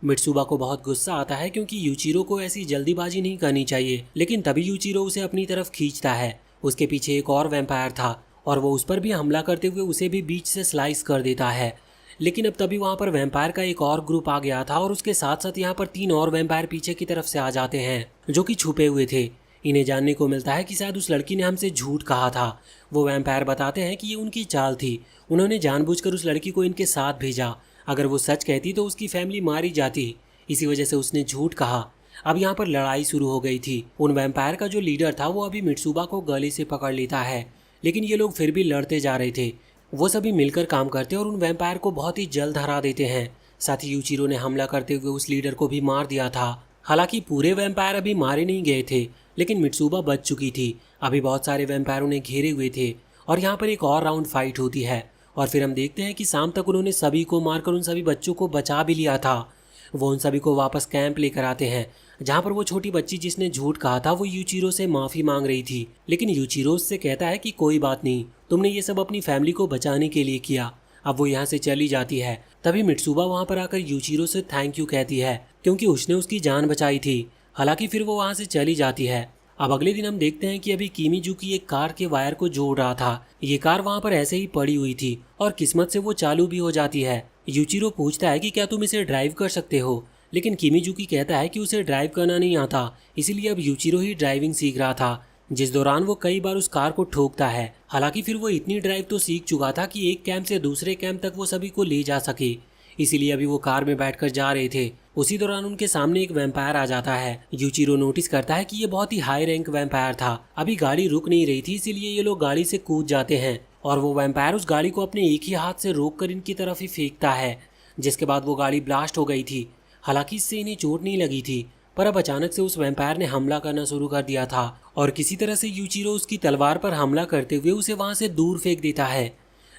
मित्सुबा को बहुत गुस्सा आता है क्योंकि यूचिरो को ऐसी जल्दीबाजी नहीं करनी चाहिए, लेकिन तभी यूचिरो उसे अपनी तरफ खींचता है। उसके पीछे एक और वैम्पायर था और वो उस पर भी हमला करते हुए उसे भी बीच से स्लाइस कर देता है। लेकिन अब तभी वहाँ पर वैम्पायर का एक और ग्रुप आ गया था और उसके साथ साथ यहाँ पर 3 और वैम्पायर पीछे की तरफ से आ जाते हैं जो कि छुपे हुए थे। इन्हें जानने को मिलता है कि शायद उस लड़की ने हमसे झूठ कहा था। वो वैम्पायर बताते हैं कि ये उनकी चाल थी, उन्होंने जानबूझकर उस लड़की को इनके साथ भेजा, अगर वो सच कहती तो उसकी फैमिली मारी जाती, इसी वजह से उसने झूठ कहा। अब यहाँ पर लड़ाई शुरू हो गई थी। उन वैम्पायर का जो लीडर था वो अभी मित्सुबा को गले से पकड़ लेता है, लेकिन ये लोग फिर भी लड़ते जा रहे थे। वो सभी मिलकर काम करते और उन वैम्पायर को बहुत ही जल्द हरा देते हैं। साथ ही यूचिरो ने हमला करते हुए उस लीडर को भी मार दिया था। हालांकि पूरे वैम्पायर अभी मारे नहीं गए थे, लेकिन मित्सुबा बच चुकी थी। अभी बहुत सारे वैम्पायर उन्हें घेरे हुए थे और यहाँ पर एक और राउंड फाइट होती है और फिर हम देखते हैं कि शाम तक उन्होंने सभी को मारकर उन सभी बच्चों को बचा भी लिया था। वो उन सभी को वापस कैंप लेकर आते हैं जहाँ पर वो छोटी बच्ची जिसने झूठ कहा था वो यूचिरो से माफ़ी मांग रही थी, लेकिन यूचिरो उससे कहता है कि कोई बात नहीं, तुमने ये सब अपनी फैमिली को बचाने के लिए किया। अब वो यहाँ से चली जाती है। तभी मित्सुबा वहाँ पर आकर यूचिरो से थैंक यू कहती है क्योंकि उसने उसकी जान बचाई थी। हालांकि फिर वो वहाँ से चली जाती है। अब अगले दिन हम देखते हैं कि अभी किमीजुकी एक कार के वायर को जोड़ रहा था। ये कार वहाँ पर ऐसे ही पड़ी हुई थी और किस्मत से वो चालू भी हो जाती है। यूचिरो पूछता है कि क्या तुम इसे ड्राइव कर सकते हो, लेकिन किमीजुकी कहता है कि उसे ड्राइव करना नहीं आता, इसीलिए अब यूचिरो ही ड्राइविंग सीख रहा था, जिस दौरान वो कई बार उस कार को ठोकता है। हालांकि फिर वो इतनी ड्राइव तो सीख चुका था कि एक कैंप से दूसरे कैंप तक वो सभी को ले जा सके, इसीलिए अभी वो कार में बैठकर जा रहे थे। उसी दौरान उनके सामने एक वैम्पायर आ जाता है। यूचिरो नोटिस करता है कि ये बहुत ही हाई रैंक वैम्पायर था। अभी गाड़ी रुक नहीं रही थी, इसीलिए ये लोग गाड़ी से कूद जाते हैं और वो वैम्पायर उस गाड़ी को अपने एक ही हाथ से रोककर इनकी तरफ ही फेंकता है, जिसके बाद वो गाड़ी ब्लास्ट हो गई थी। हालांकि इससे इन्हें चोट नहीं लगी थी, पर अब अचानक से उस वैम्पायर ने हमला करना शुरू कर दिया था और किसी तरह से यूचिरो उसकी तलवार पर हमला करते हुए उसे वहां से दूर फेंक देता है।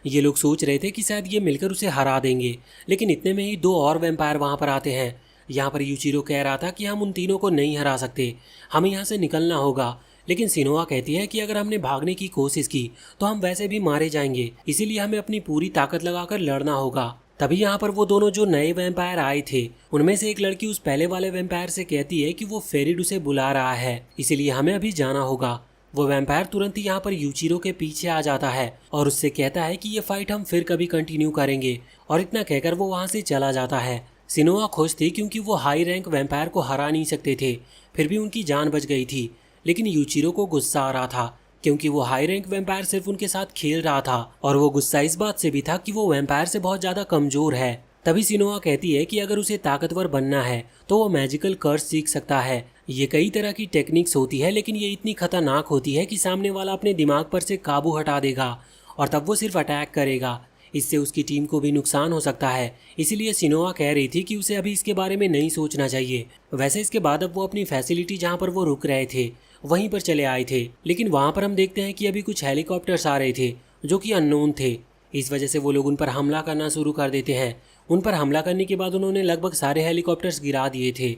ये लोग सोच रहे थे कि शायद ये मिलकर उसे हरा देंगे, लेकिन इतने में ही 2 और वैम्पायर वहां पर आते हैं। यहाँ पर यूचिरो कह रहा था कि हम उन तीनों को नहीं हरा सकते, हमें यहाँ से निकलना होगा, लेकिन सिनोआ कहती है कि अगर हमने भागने की कोशिश की तो हम वैसे भी मारे जाएंगे, इसीलिए हमें अपनी पूरी ताकत लगाकर लड़ना होगा। तभी यहाँ पर वो दोनों जो नए वैम्पायर आए थे उनमें से एक लड़की उस पहले वाले वैम्पायर से कहती है कि वो फेरिड उसे बुला रहा है, इसीलिए हमें अभी जाना होगा। वो वैम्पायर तुरंत ही यहाँ पर यूचिरो के पीछे आ जाता है और उससे कहता है कि ये फाइट हम फिर कभी कंटिन्यू करेंगे, और इतना कहकर वो वहाँ से चला जाता है। सिनोआ खुश थी क्योंकि वो हाई रैंक वैम्पायर को हरा नहीं सकते थे, फिर भी उनकी जान बच गई थी। लेकिन यूचिरो को गुस्सा आ रहा था क्योंकि वो हाई रैंक वैम्पायर सिर्फ उनके साथ खेल रहा था और वो गुस्सा इस बात से भी था कि वो वैम्पायर से बहुत ज़्यादा कमज़ोर है। तभी सिनोआ कहती है कि अगर उसे ताकतवर बनना है तो वो मैजिकल कर्स सीख सकता है। ये कई तरह की टेक्निक्स होती है, लेकिन ये इतनी खतरनाक होती है कि सामने वाला अपने दिमाग पर से काबू हटा देगा और तब वो सिर्फ अटैक करेगा। इससे उसकी टीम को भी नुकसान हो सकता है, इसीलिए सिनोआ कह रही थी कि उसे अभी इसके बारे में नहीं सोचना चाहिए। वैसे इसके बाद अब वो अपनी फैसिलिटी जहाँ पर वो रुक रहे थे वहीं पर चले आए थे, लेकिन वहाँ पर हम देखते हैं कि अभी कुछ हेलीकॉप्टर्स आ रहे थे जो कि अननोन थे। इस वजह से वो लोग उन पर हमला करना शुरू कर देते हैं। उन पर हमला करने के बाद उन्होंने लगभग सारे हेलीकॉप्टर्स गिरा दिए थे,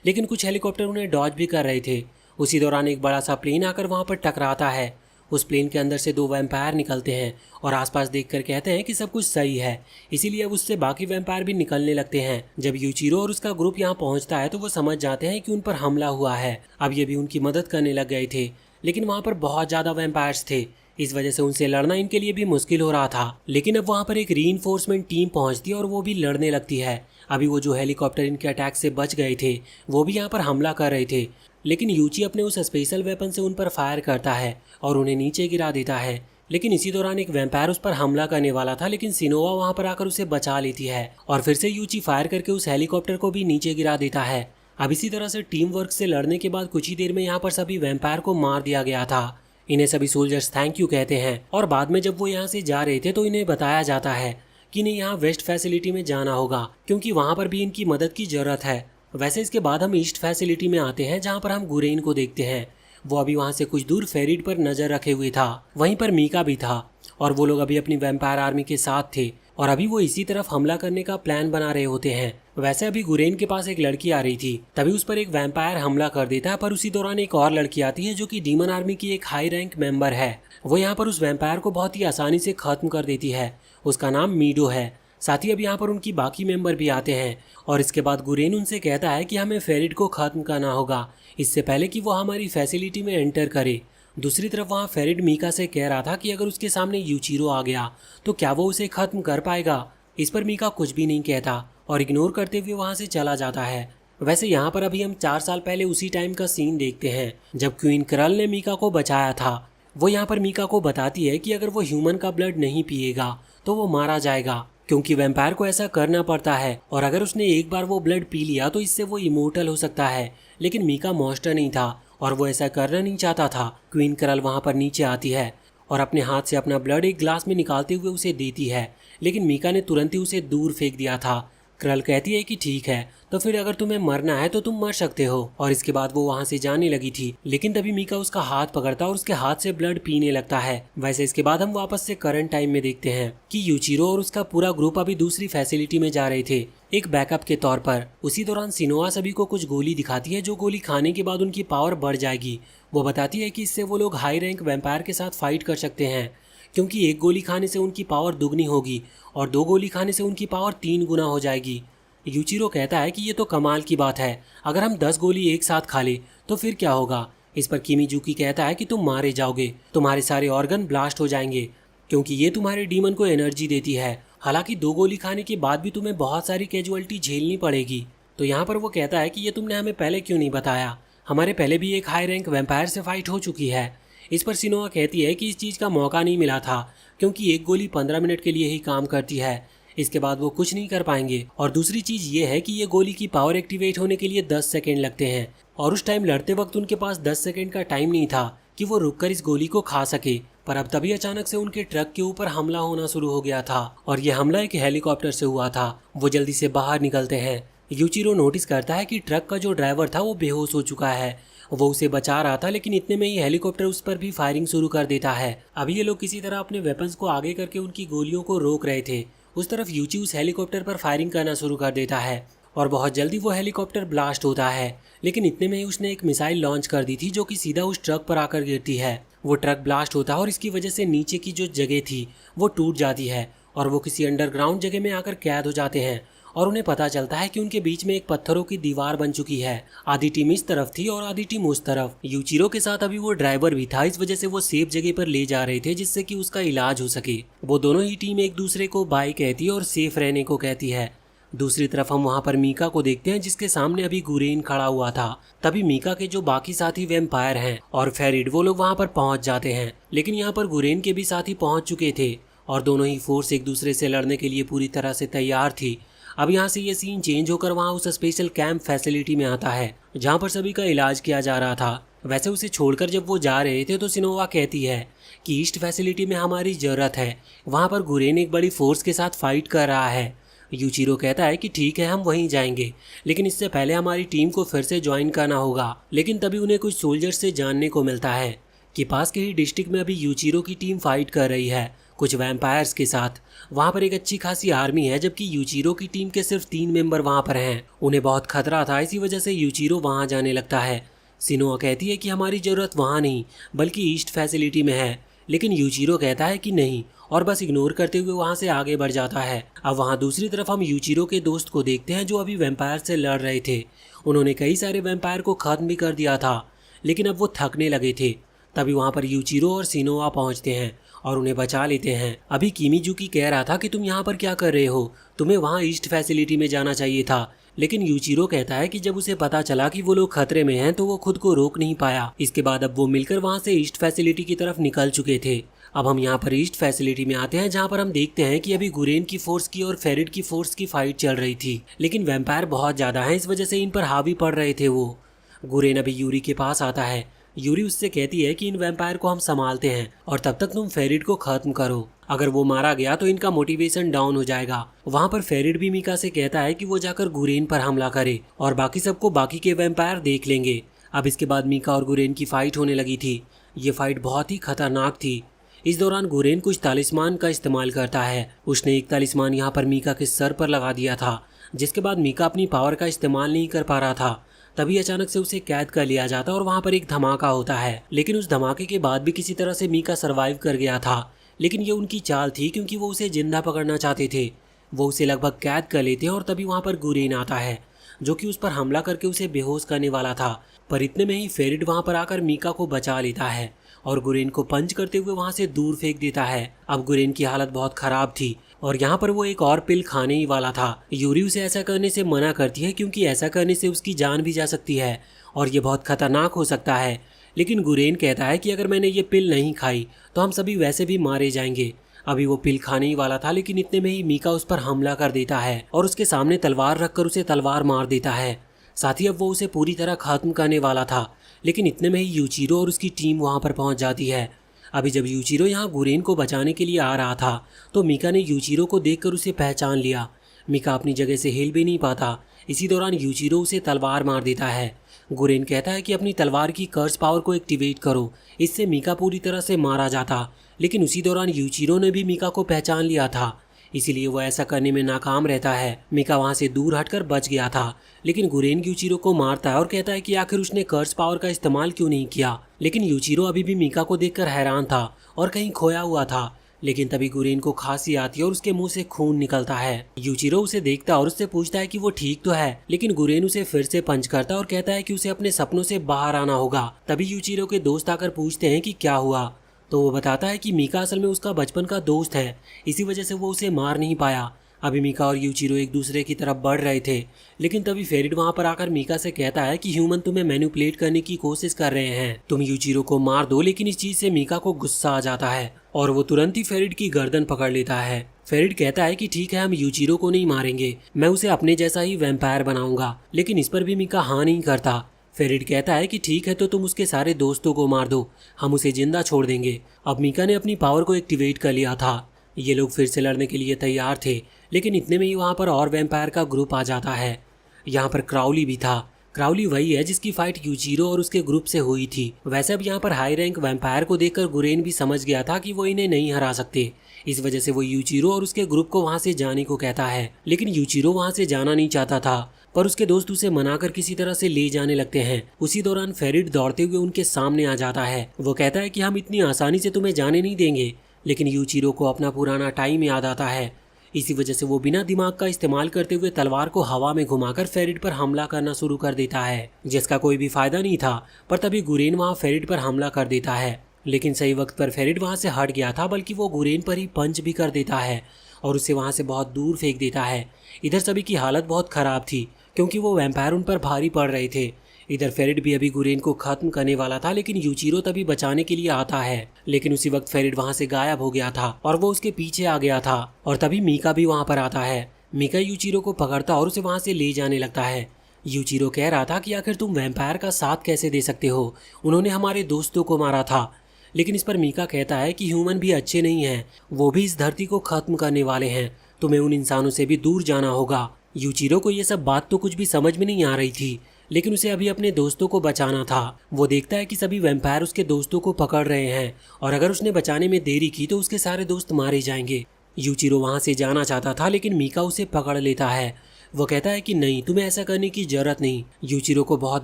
लेकिन कुछ हेलीकॉप्टर उन्हें डॉज भी कर रहे थे। उसी दौरान एक बड़ा सा प्लेन आकर वहाँ पर टकराता है। उस प्लेन के अंदर से 2 वैम्पायर निकलते हैं और आसपास देखकर कहते हैं कि सब कुछ सही है, इसीलिए अब उससे बाकी वैम्पायर भी निकलने लगते हैं। जब यूचिरो और उसका ग्रुप यहाँ पहुँचता है तो वो समझ जाते हैं कि उन पर हमला हुआ है। अब ये भी उनकी मदद करने लग गए थे, लेकिन वहाँ पर बहुत ज़्यादा वैम्पायर्स थे। इस वजह से उनसे लड़ना इनके लिए भी मुश्किल हो रहा था। लेकिन अब वहाँ पर एक रीइंफोर्समेंट टीम पहुँचती है और वो भी लड़ने लगती है। अभी वो जो हेलीकॉप्टर इनके अटैक से बच गए थे वो भी यहाँ पर हमला कर रहे थे, लेकिन यूची अपने उस स्पेशल वेपन से उन पर फायर करता है और उन्हें नीचे गिरा देता है। लेकिन इसी दौरान एक वैम्पायर उस पर हमला करने वाला था, लेकिन सिनोवा वहाँ पर आकर उसे बचा लेती है और फिर से यूची फायर करके उस हेलीकॉप्टर को भी नीचे गिरा देता है। अब इसी तरह से टीम वर्क से लड़ने के बाद कुछ ही देर में यहाँ पर सभी वैम्पायर को मार दिया गया था। इन्हें सभी सोल्जर्स थैंक यू कहते हैं और बाद में जब वो यहाँ से जा रहे थे तो इन्हें बताया जाता है कि इन्हें यहाँ वेस्ट फैसिलिटी में जाना होगा, क्योंकि वहाँ पर भी इनकी मदद की जरूरत है। वैसे इसके बाद हम ईस्ट फैसिलिटी में आते हैं, जहाँ पर हम गुरेन को देखते हैं। वो अभी वहाँ से कुछ दूर फेरिड पर नजर रखे हुए था। वहीं पर मीका भी था और वो लोग अभी अपनी वैम्पायर आर्मी के साथ थे और अभी वो इसी तरफ हमला करने का प्लान बना रहे होते हैं। वैसे अभी गुरेन के पास एक लड़की आ रही थी, तभी उस पर एक वैम्पायर हमला कर देता है, पर उसी दौरान एक और लड़की आती है जो कि डीमन आर्मी की एक हाई रैंक मेंबर है। वो यहाँ पर उस वैम्पायर को बहुत ही आसानी से खत्म कर देती है। उसका नाम मीडो है। साथ ही अब यहाँ पर उनकी बाकी मेंबर भी आते हैं और इसके बाद गुरेन उनसे कहता है कि हमें फेरिड को खत्म करना होगा इससे पहले कि वो हमारी फैसिलिटी में एंटर करे। दूसरी तरफ वहाँ फेरिड मीका से कह रहा था कि अगर उसके सामने यूचिरो आ गया तो क्या वो उसे खत्म कर पाएगा। इस पर मीका कुछ भी नहीं कहता और इग्नोर करते हुए वहाँ से चला जाता है। वैसे यहाँ पर अभी हम 4 साल पहले उसी टाइम का सीन देखते हैं जब क्वीन करल ने मीका को बचाया था। वो यहाँ पर मीका को बताती है कि अगर वो ह्यूमन का ब्लड नहीं पिएगा तो वो मारा जाएगा, क्योंकि वैम्पायर को ऐसा करना पड़ता है और अगर उसने एक बार वो ब्लड पी लिया तो इससे वो इमोर्टल हो सकता है। लेकिन मीका मॉन्स्टर नहीं था और वो ऐसा करना नहीं चाहता था। क्वीन करल वहाँ पर नीचे आती है और अपने हाथ से अपना ब्लड एक ग्लास में निकालते हुए उसे देती है, लेकिन मीका ने तुरंत ही उसे दूर फेंक दिया था। करल कहती है कि ठीक है, तो फिर अगर तुम्हें मरना है तो तुम मर सकते हो, और इसके बाद वो वहाँ से जाने लगी थी। लेकिन तभी मीका उसका हाथ पकड़ता और उसके हाथ से ब्लड पीने लगता है। वैसे इसके बाद हम वापस से करंट टाइम में देखते हैं कि यूचिरो और उसका पूरा ग्रुप अभी दूसरी फैसिलिटी में जा रहे थे एक बैकअप के तौर पर। उसी दौरान सिनोआ सभी को कुछ गोली दिखाती है, जो गोली खाने के बाद उनकी पावर बढ़ जाएगी। वो बताती है कि इससे वो लोग हाई रैंक वैम्पायर के साथ फाइट कर सकते हैं, क्योंकि एक गोली खाने से उनकी पावर दुगनी होगी और 2 गोली खाने से उनकी पावर 3 गुना हो जाएगी। यूचिरो कहता है कि ये तो कमाल की बात है, अगर हम 10 गोली एक साथ खा ले तो फिर क्या होगा। इस पर किमीजुकी कहता है कि तुम मारे जाओगे, तुम्हारे सारे ऑर्गन ब्लास्ट हो जाएंगे, क्योंकि ये तुम्हारे डीमन को एनर्जी देती है। हालांकि 2 गोली खाने के बाद भी तुम्हें बहुत सारी कैजुअलिटी झेलनी पड़ेगी। तो यहाँ पर वो कहता है कि ये तुमने हमें पहले क्यों नहीं बताया, हमारे पहले भी एक हाई रैंक वैम्पायर से फाइट हो चुकी है। इस पर सिनोआ कहती है कि इस चीज़ का मौका नहीं मिला था, क्योंकि एक गोली 15 मिनट के लिए ही काम करती है, इसके बाद वो कुछ नहीं कर पाएंगे। और दूसरी चीज़ ये है कि ये गोली की पावर एक्टिवेट होने के लिए 10 सेकेंड लगते हैं, और उस टाइम लड़ते वक्त उनके पास 10 सेकेंड का टाइम नहीं था कि वो रुककर इस गोली को खा सके। पर अब तभी अचानक से उनके ट्रक के ऊपर हमला होना शुरू हो गया था, और यह हमला एक हेलीकॉप्टर से हुआ था। वो जल्दी से बाहर निकलते हैं। यूचिरो नोटिस करता है कि ट्रक का जो ड्राइवर था वो बेहोश हो चुका है। वो उसे बचा रहा था, लेकिन इतने में ही हेलीकॉप्टर उस पर भी फायरिंग शुरू कर देता है। अभी ये लोग किसी तरह अपने वेपन्स को आगे करके उनकी गोलियों को रोक रहे थे। उस तरफ यूची उस हेलीकॉप्टर पर फायरिंग करना शुरू कर देता है और बहुत जल्दी वो हेलीकॉप्टर ब्लास्ट होता है। लेकिन इतने में ही उसने एक मिसाइल लॉन्च कर दी थी जो कि सीधा उस ट्रक पर आकर गिरती है। वो ट्रक ब्लास्ट होता है और इसकी वजह से नीचे की जो जगह थी वो टूट जाती है और वो किसी अंडरग्राउंड जगह में आकर कैद हो जाते हैं। और उन्हें पता चलता है कि उनके बीच में एक पत्थरों की दीवार बन चुकी है। आधी टीम इस तरफ थी और आधी टीम उस तरफ। यूचिरो के साथ अभी वो ड्राइवर भी था, इस वजह से वो सेफ जगह पर ले जा रहे थे जिससे कि उसका इलाज हो सके। वो दोनों ही टीम एक दूसरे को बाय कहती है और सेफ रहने को कहती है। दूसरी तरफ हम वहाँ पर मीका को देखते हैं, जिसके सामने अभी गुरेन खड़ा हुआ था। तभी मीका के जो बाकी साथी वैम्पायर हैं और फेरिड, वो लोग वहाँ पर पहुँच जाते हैं। लेकिन यहाँ पर गुरेन के भी साथी पहुँच चुके थे और दोनों ही फोर्स एक दूसरे से लड़ने के लिए पूरी तरह से तैयार थी। अब यहाँ से ये सीन चेंज होकर वहाँ उस स्पेशल कैंप फैसिलिटी में आता है जहाँ पर सभी का इलाज किया जा रहा था। वैसे उसे छोड़कर जब वो जा रहे थे तो सिनोवा कहती है कि ईस्ट फैसिलिटी में हमारी ज़रूरत है, वहाँ पर गुरेन एक बड़ी फोर्स के साथ फाइट कर रहा है। यूचिरो कहता है कि ठीक है, हम वहीं जाएंगे, लेकिन इससे पहले हमारी टीम को फिर से ज्वाइन करना होगा। लेकिन तभी उन्हें कुछ सोल्जर्स से जानने को मिलता है कि पास के ही डिस्ट्रिक्ट में अभी यूचिरो की टीम फाइट कर रही है। कुछ वैम्पायर्स के साथ। वहाँ पर एक अच्छी खासी आर्मी है, जबकि यूचिरो की टीम के सिर्फ 3 मेंबर वहाँ पर हैं। उन्हें बहुत खतरा था, इसी वजह से यूचिरो वहाँ जाने लगता है। सिनोआ कहती है कि हमारी ज़रूरत वहाँ नहीं बल्कि ईस्ट फैसिलिटी में है, लेकिन यूचिरो कहता है कि नहीं और बस इग्नोर करते हुए वहाँ से आगे बढ़ जाता है। अब वहाँ दूसरी तरफ हम यूचिरो के दोस्त को देखते हैं जो अभी वैम्पायर से लड़ रहे थे। उन्होंने कई सारे वैम्पायर को खत्म भी कर दिया था, लेकिन अब वो थकने लगे थे। तभी वहाँ पर यूचिरो और सिनोआ पहुँचते हैं और उन्हें बचा लेते हैं। अभी किमीजुकी कह रहा था कि तुम यहाँ पर क्या कर रहे हो, तुम्हें वहाँ ईस्ट फैसिलिटी में जाना चाहिए था, लेकिन यूचिरो कहता है कि जब उसे पता चला कि वो लोग खतरे में हैं तो वो खुद को रोक नहीं पाया। इसके बाद अब वो मिलकर वहाँ से ईस्ट फैसिलिटी की तरफ निकल चुके थे। अब हम यहाँ पर ईस्ट फैसिलिटी में आते हैं, जहाँ पर हम देखते हैं कि अभी गुरेन की फोर्स की और फेरिड की फोर्स की फाइट चल रही थी, लेकिन वैम्पायर बहुत ज़्यादा हैं, इस वजह से इन पर हावी पड़ रहे थे। वो गुरेन अभी यूरी के पास आता है। यूरी उससे कहती है कि इन वैम्पायर को हम संभालते हैं और तब तक तुम फेरिड को खत्म करो। अगर वो मारा गया तो इनका मोटिवेशन डाउन हो जाएगा। वहाँ पर फेरिड भी मीका से कहता है कि वो जाकर गुरेन पर हमला करे और बाकी सबको बाकी के वैम्पायर देख लेंगे। अब इसके बाद मीका और गुरेन की फाइट होने लगी थी। ये फाइट बहुत ही खतरनाक थी। इस दौरान गुरेन कुछ तालिस्मान का इस्तेमाल करता है। उसने एक तालिस्मान यहाँ पर मीका के सर पर लगा दिया था, जिसके बाद मीका अपनी पावर का इस्तेमाल नहीं कर पा रहा था। तभी अचानक से उसे कैद कर लिया जाता और वहाँ पर एक धमाका होता है, लेकिन उस धमाके के बाद भी किसी तरह से मीका सरवाइव कर गया था। लेकिन ये उनकी चाल थी, क्योंकि वो उसे जिंदा पकड़ना चाहते थे। वो उसे लगभग कैद कर लेते हैं और तभी वहाँ पर गुरेन आता है, जो कि उस पर हमला करके उसे बेहोश करने वाला था। पर इतने में ही फेरिड वहाँ पर आकर मीका को बचा लेता है और गुरेन को पंच करते हुए वहाँ से दूर फेंक देता है। अब गुरेन की हालत बहुत खराब थी और यहाँ पर वो एक और पिल खाने ही वाला था। यूरी उसे ऐसा करने से मना करती है, क्योंकि ऐसा करने से उसकी जान भी जा सकती है और ये बहुत खतरनाक हो सकता है। लेकिन गुरेन कहता है कि अगर मैंने ये पिल नहीं खाई तो हम सभी वैसे भी मारे जाएंगे। अभी वो पिल खाने ही वाला था, लेकिन इतने में ही मीका उस पर हमला कर देता है और उसके सामने तलवार रखकर उसे तलवार मार देता है। साथ ही अब वो उसे पूरी तरह खत्म करने वाला था, लेकिन इतने में ही यूचिरो और उसकी टीम वहाँ पर पहुँच जाती है। अभी जब यूचिरो यहाँ गुरेन को बचाने के लिए आ रहा था तो मीका ने यूचिरो को देखकर उसे पहचान लिया। मीका अपनी जगह से हिल भी नहीं पाता। इसी दौरान यूचिरो उसे तलवार मार देता है। गुरेन कहता है कि अपनी तलवार की कर्स पावर को एक्टिवेट करो, इससे मीका पूरी तरह से मारा जाता। लेकिन उसी दौरान यूचिरो ने भी मीका को पहचान लिया था, इसीलिए वो ऐसा करने में नाकाम रहता है। मीका वहाँ से दूर हटकर बच गया था, लेकिन गुरेन यूचिरो को मारता है और कहता है कि आखिर उसने कर्स पावर का इस्तेमाल क्यों नहीं किया। लेकिन यूचिरो अभी भी मीका को देखकर हैरान था और कहीं खोया हुआ था। लेकिन तभी गुरेन को खांसी आती है और उसके मुंह से खून निकलता है। यूचिरो उसे देखता है और उससे पूछता है कि वो ठीक तो है, लेकिन गुरेन उसे फिर से पंच करता है और कहता है कि उसे अपने सपनों से बाहर आना होगा। तभी यूचिरो के दोस्त आकर पूछते हैं कि क्या हुआ, तो वो बताता है कि मीका असल में उसका बचपन का दोस्त है, इसी वजह से वो उसे मार नहीं पाया। अभी मीका और यूचिरो एक दूसरे की तरफ बढ़ रहे थे, लेकिन तभी फेरिड वहां पर आकर मीका से कहता है कि ह्यूमन तुम्हें मैनिपुलेट करने की कोशिश कर रहे हैं, तुम यूचिरो को मार दो। लेकिन इस चीज से मीका को गुस्सा आ जाता है और वो तुरंत ही फेरिड की गर्दन पकड़ लेता है। फेरिड कहता है कि ठीक है, हम यूचिरो को नहीं मारेंगे, मैं उसे अपने जैसा ही वैम्पायर बनाऊंगा। लेकिन इस पर भी मीका हाँ नहीं करता। फेरिड कहता है कि ठीक है, तो तुम उसके सारे दोस्तों को मार दो, हम उसे जिंदा छोड़ देंगे। अब मीका ने अपनी पावर को एक्टिवेट कर लिया था। ये लोग फिर से लड़ने के लिए तैयार थे, लेकिन इतने में ही वहाँ पर और वैम्पायर का ग्रुप आ जाता है। यहाँ पर क्राउली भी था। क्राउली वही है जिसकी फाइट यूचिरो और उसके ग्रुप से हुई थी। वैसे अब यहाँ पर हाई रैंक वैम्पायर को देखकर गुरेन भी समझ गया था कि वो इन्हें नहीं हरा सकते। इस वजह से वो यूचिरो और उसके ग्रुप को वहाँ से जाने को कहता है, लेकिन यूचिरो वहाँ से जाना नहीं चाहता था, पर उसके दोस्त उसे मनाकर किसी तरह से ले जाने लगते हैं। उसी दौरान फेरिड दौड़ते हुए उनके सामने आ जाता है। वो कहता है कि हम इतनी आसानी से तुम्हें जाने नहीं देंगे, लेकिन यूचिरो को अपना पुराना टाइम याद आता है। इसी वजह से वो बिना दिमाग का इस्तेमाल करते हुए तलवार को हवा में घुमाकर फेरिड पर हमला करना शुरू कर देता है, जिसका कोई भी फायदा नहीं था। पर तभी गुरेन वहाँ फेरिड पर हमला कर देता है, लेकिन सही वक्त पर फेरिड वहाँ से हट गया था, बल्कि वो गुरेन पर ही पंच भी कर देता है और उसे वहाँ से बहुत दूर फेंक देता है। इधर सभी की हालत बहुत खराब थी, क्योंकि वो वैम्पायर उन पर भारी पड़ रहे थे। इधर फेरिड भी अभी गुरेन को खत्म करने वाला था, लेकिन यूचिरो तभी बचाने के लिए आता है। लेकिन उसी वक्त फेरिड वहां से गायब हो गया था और वो उसके पीछे आ गया था। और तभी मीका भी वहां पर आता है। मीका यूचिरो को पकड़ता और उसे वहां से ले जाने लगता है। यूचिरो कह रहा था कि आखिर तुम वैम्पायर का साथ कैसे दे सकते हो, उन्होंने हमारे दोस्तों को मारा था। लेकिन इस पर मीका कहता है कि ह्यूमन भी अच्छे नहीं हैं, वो भी इस धरती को खत्म करने वाले हैं, तुम्हें उन इंसानों से भी दूर जाना होगा। यूचिरो को ये सब बात तो कुछ भी समझ में नहीं आ रही थी, लेकिन उसे अभी अपने दोस्तों को बचाना था। वो देखता है कि सभी वैम्पायर उसके दोस्तों को पकड़ रहे हैं और अगर उसने बचाने में देरी की तो उसके सारे दोस्त मारे जाएंगे। यूचिरो वहां से जाना चाहता था लेकिन मीका उसे पकड़ लेता है। वो कहता है कि नहीं, तुम्हें ऐसा करने की जरूरत नहीं। यूचिरो को बहुत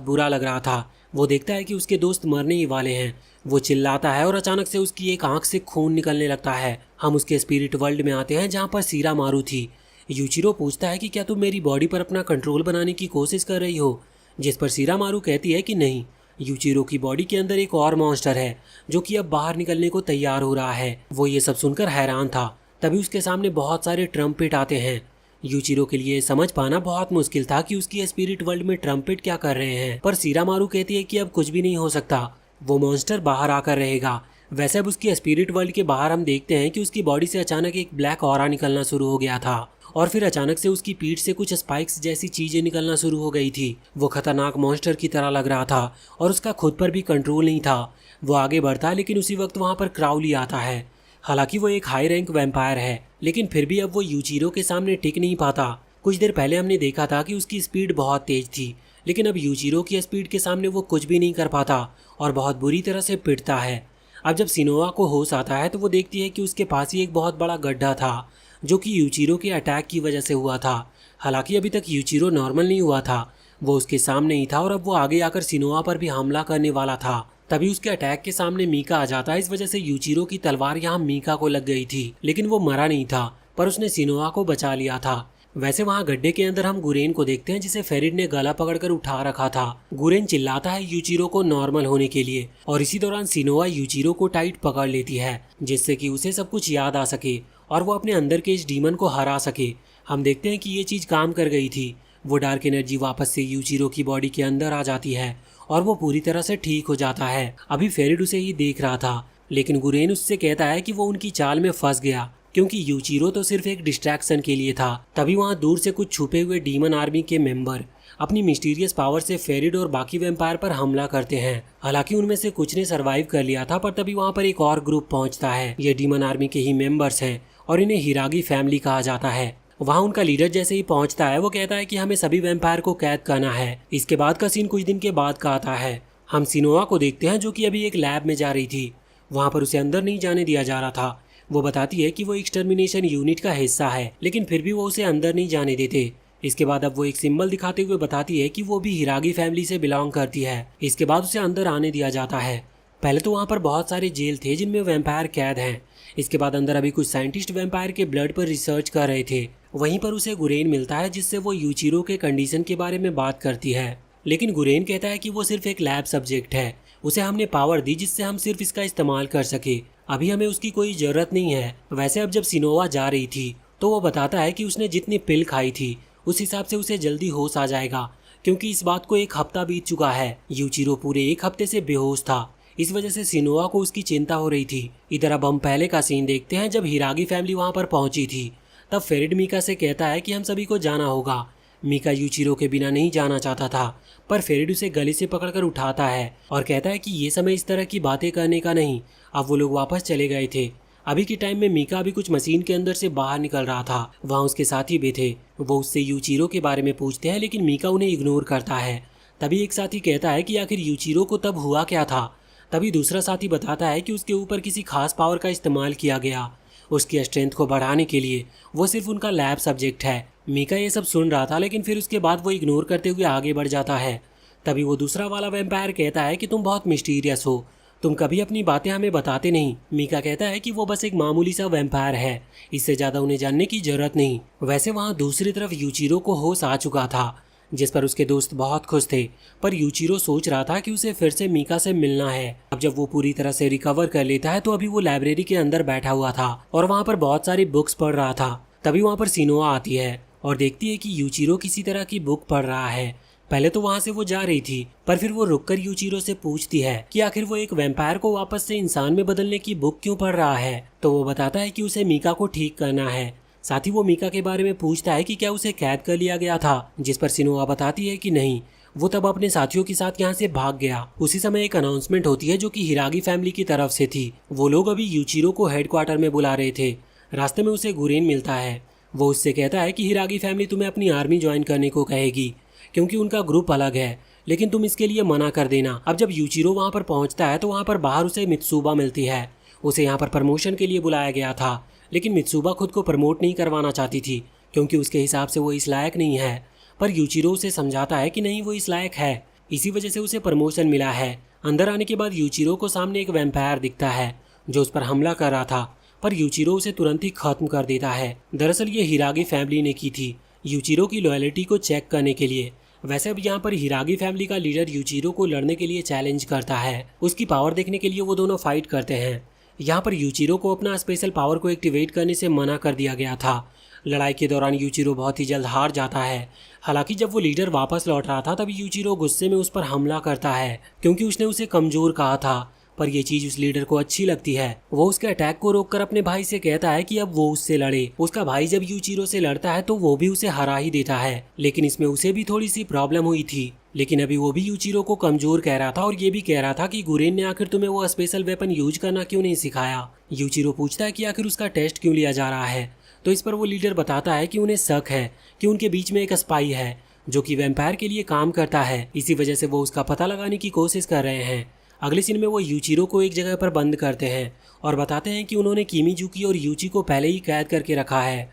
बुरा लग रहा था। वो देखता है कि उसके दोस्त मरने ही वाले हैं। वो चिल्लाता है और अचानक से उसकी एक आंख से खून निकलने लगता है। हम उसके स्पिरिट वर्ल्ड में आते हैं जहाँ पर सीरा मारू थी। यूचिरो पूछता है कि क्या तुम मेरी बॉडी पर अपना कंट्रोल बनाने की कोशिश कर रही हो, जिस पर सीरा मारू कहती है कि नहीं। यूचिरो की बॉडी के अंदर एक और मॉन्स्टर है जो कि अब बाहर निकलने को तैयार हो रहा है। वो ये सब सुनकर हैरान था। तभी उसके सामने बहुत सारे ट्रम्पेट आते हैं। यूचिरो के लिए समझ पाना बहुत मुश्किल था कि उसकी स्पिरिट वर्ल्ड में ट्रम्पेट क्या कर रहे हैं, पर सीरा मारू कहती है कि अब कुछ भी नहीं हो सकता, वो मॉन्स्टर बाहर आकर रहेगा। वैसे अब उसकी स्पिरिट वर्ल्ड के बाहर हम देखते हैं कि उसकी बॉडी से अचानक एक ब्लैक ऑरा निकलना शुरू हो गया था और फिर अचानक से उसकी पीठ से कुछ स्पाइक्स जैसी चीजें निकलना शुरू हो गई थी। वो खतरनाक मॉन्स्टर की तरह लग रहा था और उसका खुद पर भी कंट्रोल नहीं था। वो आगे बढ़ता है लेकिन उसी वक्त वहां पर क्राउली आता है। हालांकि वो एक हाई रैंक वैम्पायर है लेकिन फिर भी अब वो यूचिरो के सामने टिक नहीं पाता। कुछ देर पहले हमने देखा था कि उसकी स्पीड बहुत तेज थी लेकिन अब यूचिरो की स्पीड के सामने वो कुछ भी नहीं कर पाता और बहुत बुरी तरह से पिटता है। अब जब सिनोआ को होश आता है तो वो देखती है कि उसके पास ही एक बहुत बड़ा गड्ढा था जो कि यूचिरो के अटैक की वजह से हुआ था। हालांकि अभी तक यूचिरो नॉर्मल नहीं हुआ था, वो उसके सामने ही था और अब वो आगे आकर सिनोआ पर भी हमला करने वाला था। तभी उसके अटैक के सामने मीका आ जाता है। इस वजह से यूचिरो की तलवार यहाँ मीका को लग गई थी लेकिन वो मरा नहीं था, पर उसने सिनोआ को बचा लिया था। वैसे वहाँ गड्ढे के अंदर हम गुरेन को देखते हैं जिसे फेरिड ने गला पकड़कर उठा रखा था। गुरेन चिल्लाता है यूचिरो को नॉर्मल होने के लिए और इसी दौरान सिनोआ यूचिरो को टाइट पकड़ लेती है जिससे कि उसे सब कुछ याद आ सके और वो अपने अंदर के इस डीमन को हरा सके। हम देखते हैं कि ये चीज काम कर गई थी। वो डार्क एनर्जी वापस से यूचिरो की बॉडी के अंदर आ जाती है और वो पूरी तरह से ठीक हो जाता है। अभी फेरिड उसे ही देख रहा था लेकिन गुरेन उससे कहता है कि वो उनकी चाल में फंस गया क्योंकि यूचिरो तो सिर्फ एक डिस्ट्रैक्शन के लिए था। तभी वहाँ दूर से कुछ छुपे हुए डीमन आर्मी के मेंबर अपनी मिस्टीरियस पावर से फेरिड और बाकी वैम्पायर पर हमला करते हैं। हालांकि उनमें से कुछ ने सरवाइव कर लिया था, पर तभी वहाँ पर एक और ग्रुप पहुँचता है। ये डीमन आर्मी के ही मेंबर्स हैं और इन्हें हिरागी फैमिली कहा जाता है। वहाँ उनका लीडर जैसे ही पहुँचता है वो कहता है कि हमें सभी वैम्पायर को कैद करना है। इसके बाद का सीन कुछ दिन के बाद का आता है। हम सिनोआ को देखते हैं जो कि अभी एक लैब में जा रही थी। वहाँ पर उसे अंदर नहीं जाने दिया जा रहा था। वो बताती है कि वो एक्सटर्मिनेशन यूनिट का हिस्सा है लेकिन फिर भी वो उसे अंदर नहीं जाने देते। इसके बाद अब वो एक सिंबल दिखाते हुए बताती है कि वो भी हिरागी फैमिली से बिलोंग करती है। इसके बाद उसे अंदर आने दिया जाता है। पहले तो वहाँ पर बहुत सारे जेल थे जिनमें वैम्पायर कैद हैं। इसके बाद अंदर अभी कुछ साइंटिस्ट वैम्पायर के ब्लड पर रिसर्च कर रहे थे। वहीं पर उसे गुरेन मिलता है जिससे वो यूचिरो के कंडीशन के बारे में बात करती है लेकिन गुरेन कहता है कि वो सिर्फ एक लैब सब्जेक्ट है। उसे हमने पावर दी जिससे हम सिर्फ इसका इस्तेमाल कर सके, अभी हमें उसकी कोई जरूरत नहीं है। वैसे अब जब सिनोआ जा रही थी तो वो बताता है कि उसने जितनी पिल खाई थी उस हिसाब से उसे जल्दी होश आ जाएगा क्योंकि इस बात को एक हफ्ता बीत चुका है। यूचिरो पूरे एक हफ्ते से बेहोश था, इस वजह से सिनोआ को उसकी चिंता हो रही थी। इधर अब हम पहले का सीन देखते हैं जब हिरागी फैमिली वहां पर पहुंची थी। तब फेरिड मीका से कहता है कि हम सभी को जाना होगा। मीका यूचिरो के बिना नहीं जाना चाहता था, पर फेरिड उसे गले से पकड़कर उठाता है और कहता है कि ये समय इस तरह की बातें करने का नहीं। अब वो लोग वापस चले गए थे। अभी के टाइम में मीका अभी कुछ मशीन के अंदर से बाहर निकल रहा था। वहाँ उसके साथी भी थे। वो उससे यूचिरो के बारे में पूछते हैं लेकिन मीका उन्हें इग्नोर करता है। तभी एक साथी कहता है कि आखिर यूचिरो को तब हुआ क्या था। तभी दूसरा साथी बताता है कि उसके ऊपर किसी खास पावर का इस्तेमाल किया गया उसकी स्ट्रेंथ को बढ़ाने के लिए। वो सिर्फ उनका लैब सब्जेक्ट है। मीका ये सब सुन रहा था लेकिन फिर उसके बाद वो इग्नोर करते हुए आगे बढ़ जाता है। तभी वो दूसरा वाला वैम्पायर कहता है कि तुम बहुत मिस्टीरियस हो, तुम कभी अपनी बातें हमें बताते नहीं। मीका कहता है कि वो बस एक मामूली सा वैम्पायर है, इससे ज्यादा उन्हें जानने की जरूरत नहीं। वैसे वहाँ दूसरी तरफ यूचिरो को होश आ चुका था जिस पर उसके दोस्त बहुत खुश थे, पर यूचिरो सोच रहा था कि उसे फिर से मीका से मिलना है। अब जब वो पूरी तरह से रिकवर कर लेता है तो अभी वो लाइब्रेरी के अंदर बैठा हुआ था और वहाँ पर बहुत सारी बुक्स पढ़ रहा था। तभी वहाँ पर सिनोआ आती है और देखती है कि यूचिरो किसी तरह की बुक पढ़ रहा है। पहले तो वहाँ से वो जा रही थी, पर फिर वो रुककर यूचिरो से पूछती है कि आखिर वो एक वैम्पायर को वापस से इंसान में बदलने की बुक क्यों पढ़ रहा है। तो वो बताता है कि उसे मीका को ठीक करना है। साथ ही वो मीका के बारे में पूछता है कि क्या उसे कैद कर लिया गया था, जिस पर सिनोआ बताती है कि नहीं, वो तब अपने साथियों के साथ यहाँ से भाग गया। उसी समय एक अनाउंसमेंट होती है जो कि हिरागी फैमिली की तरफ से थी। वो लोग अभी यूचिरो को हेडक्वार्टर में बुला रहे थे। रास्ते में उसे गुरेन मिलता है। वो उससे कहता है कि हिरागी फैमिली तुम्हें अपनी आर्मी ज्वाइन करने को कहेगी क्योंकि उनका ग्रुप अलग है। लेकिन तुम इसके लिए मना कर देना। अब जब यूचिरो वहाँ पर पहुँचता है तो वहाँ पर बाहर उसे मित्सुबा मिलती है। उसे यहाँ पर प्रमोशन के लिए बुलाया गया था, लेकिन मित्सुबा खुद को प्रमोट नहीं करवाना चाहती थी क्योंकि उसके हिसाब से वो इस लायक नहीं है। पर यूचिरो उसे समझाता है कि नहीं, वो इस लायक है, इसी वजह से उसे प्रमोशन मिला है। अंदर आने के बाद यूचिरो को सामने एक वैम्पायर दिखता है जो उस पर हमला कर रहा था, पर यूचिरो उसे तुरंत ही खत्म कर देता है। दरअसल ये हिरागी फैमिली ने की थी, यूचिरो की लॉयल्टी को चेक करने के लिए। वैसे अब यहाँ पर हिरागी फैमिली का लीडर यूचिरो को लड़ने के लिए चैलेंज करता है। उसकी पावर देखने के लिए वो दोनों फाइट करते हैं। यहाँ पर यूचिरो को अपना स्पेशल पावर को एक्टिवेट करने से मना कर दिया गया था। लड़ाई के दौरान यूचिरो बहुत ही जल्द हार जाता है। हालांकि जब वो लीडर वापस लौट रहा था तब यूचिरो गुस्से में उस पर हमला करता है क्योंकि उसने उसे कमजोर कहा था, पर यह चीज उस लीडर को अच्छी लगती है। वो उसके अटैक को रोककर अपने भाई से कहता है कि अब वो उससे लड़े। उसका भाई जब यूचिरो से लड़ता है तो वो भी उसे हरा ही देता है, लेकिन इसमें उसे भी थोड़ी सी प्रॉब्लम हुई थी। लेकिन अभी वो भी यूचिरो को कमजोर कह रहा था और ये भी कह रहा था कि गुरेन ने आखिर तुम्हें वो स्पेशल वेपन यूज करना क्यों नहीं सिखाया। यूचिरो पूछता है कि आखिर उसका टेस्ट क्यों लिया जा रहा है, तो इस पर वो लीडर बताता है कि उन्हें शक है कि उनके बीच में एक स्पाई है जो कि वैम्पायर के लिए काम करता है, इसी वजह से वो उसका पता लगाने की कोशिश कर रहे हैं। अगले सीन में वो यूचिरो को एक जगह पर बंद करते हैं और बताते हैं कि उन्होंने किमीजुकी और यूची को पहले ही कैद करके रखा है।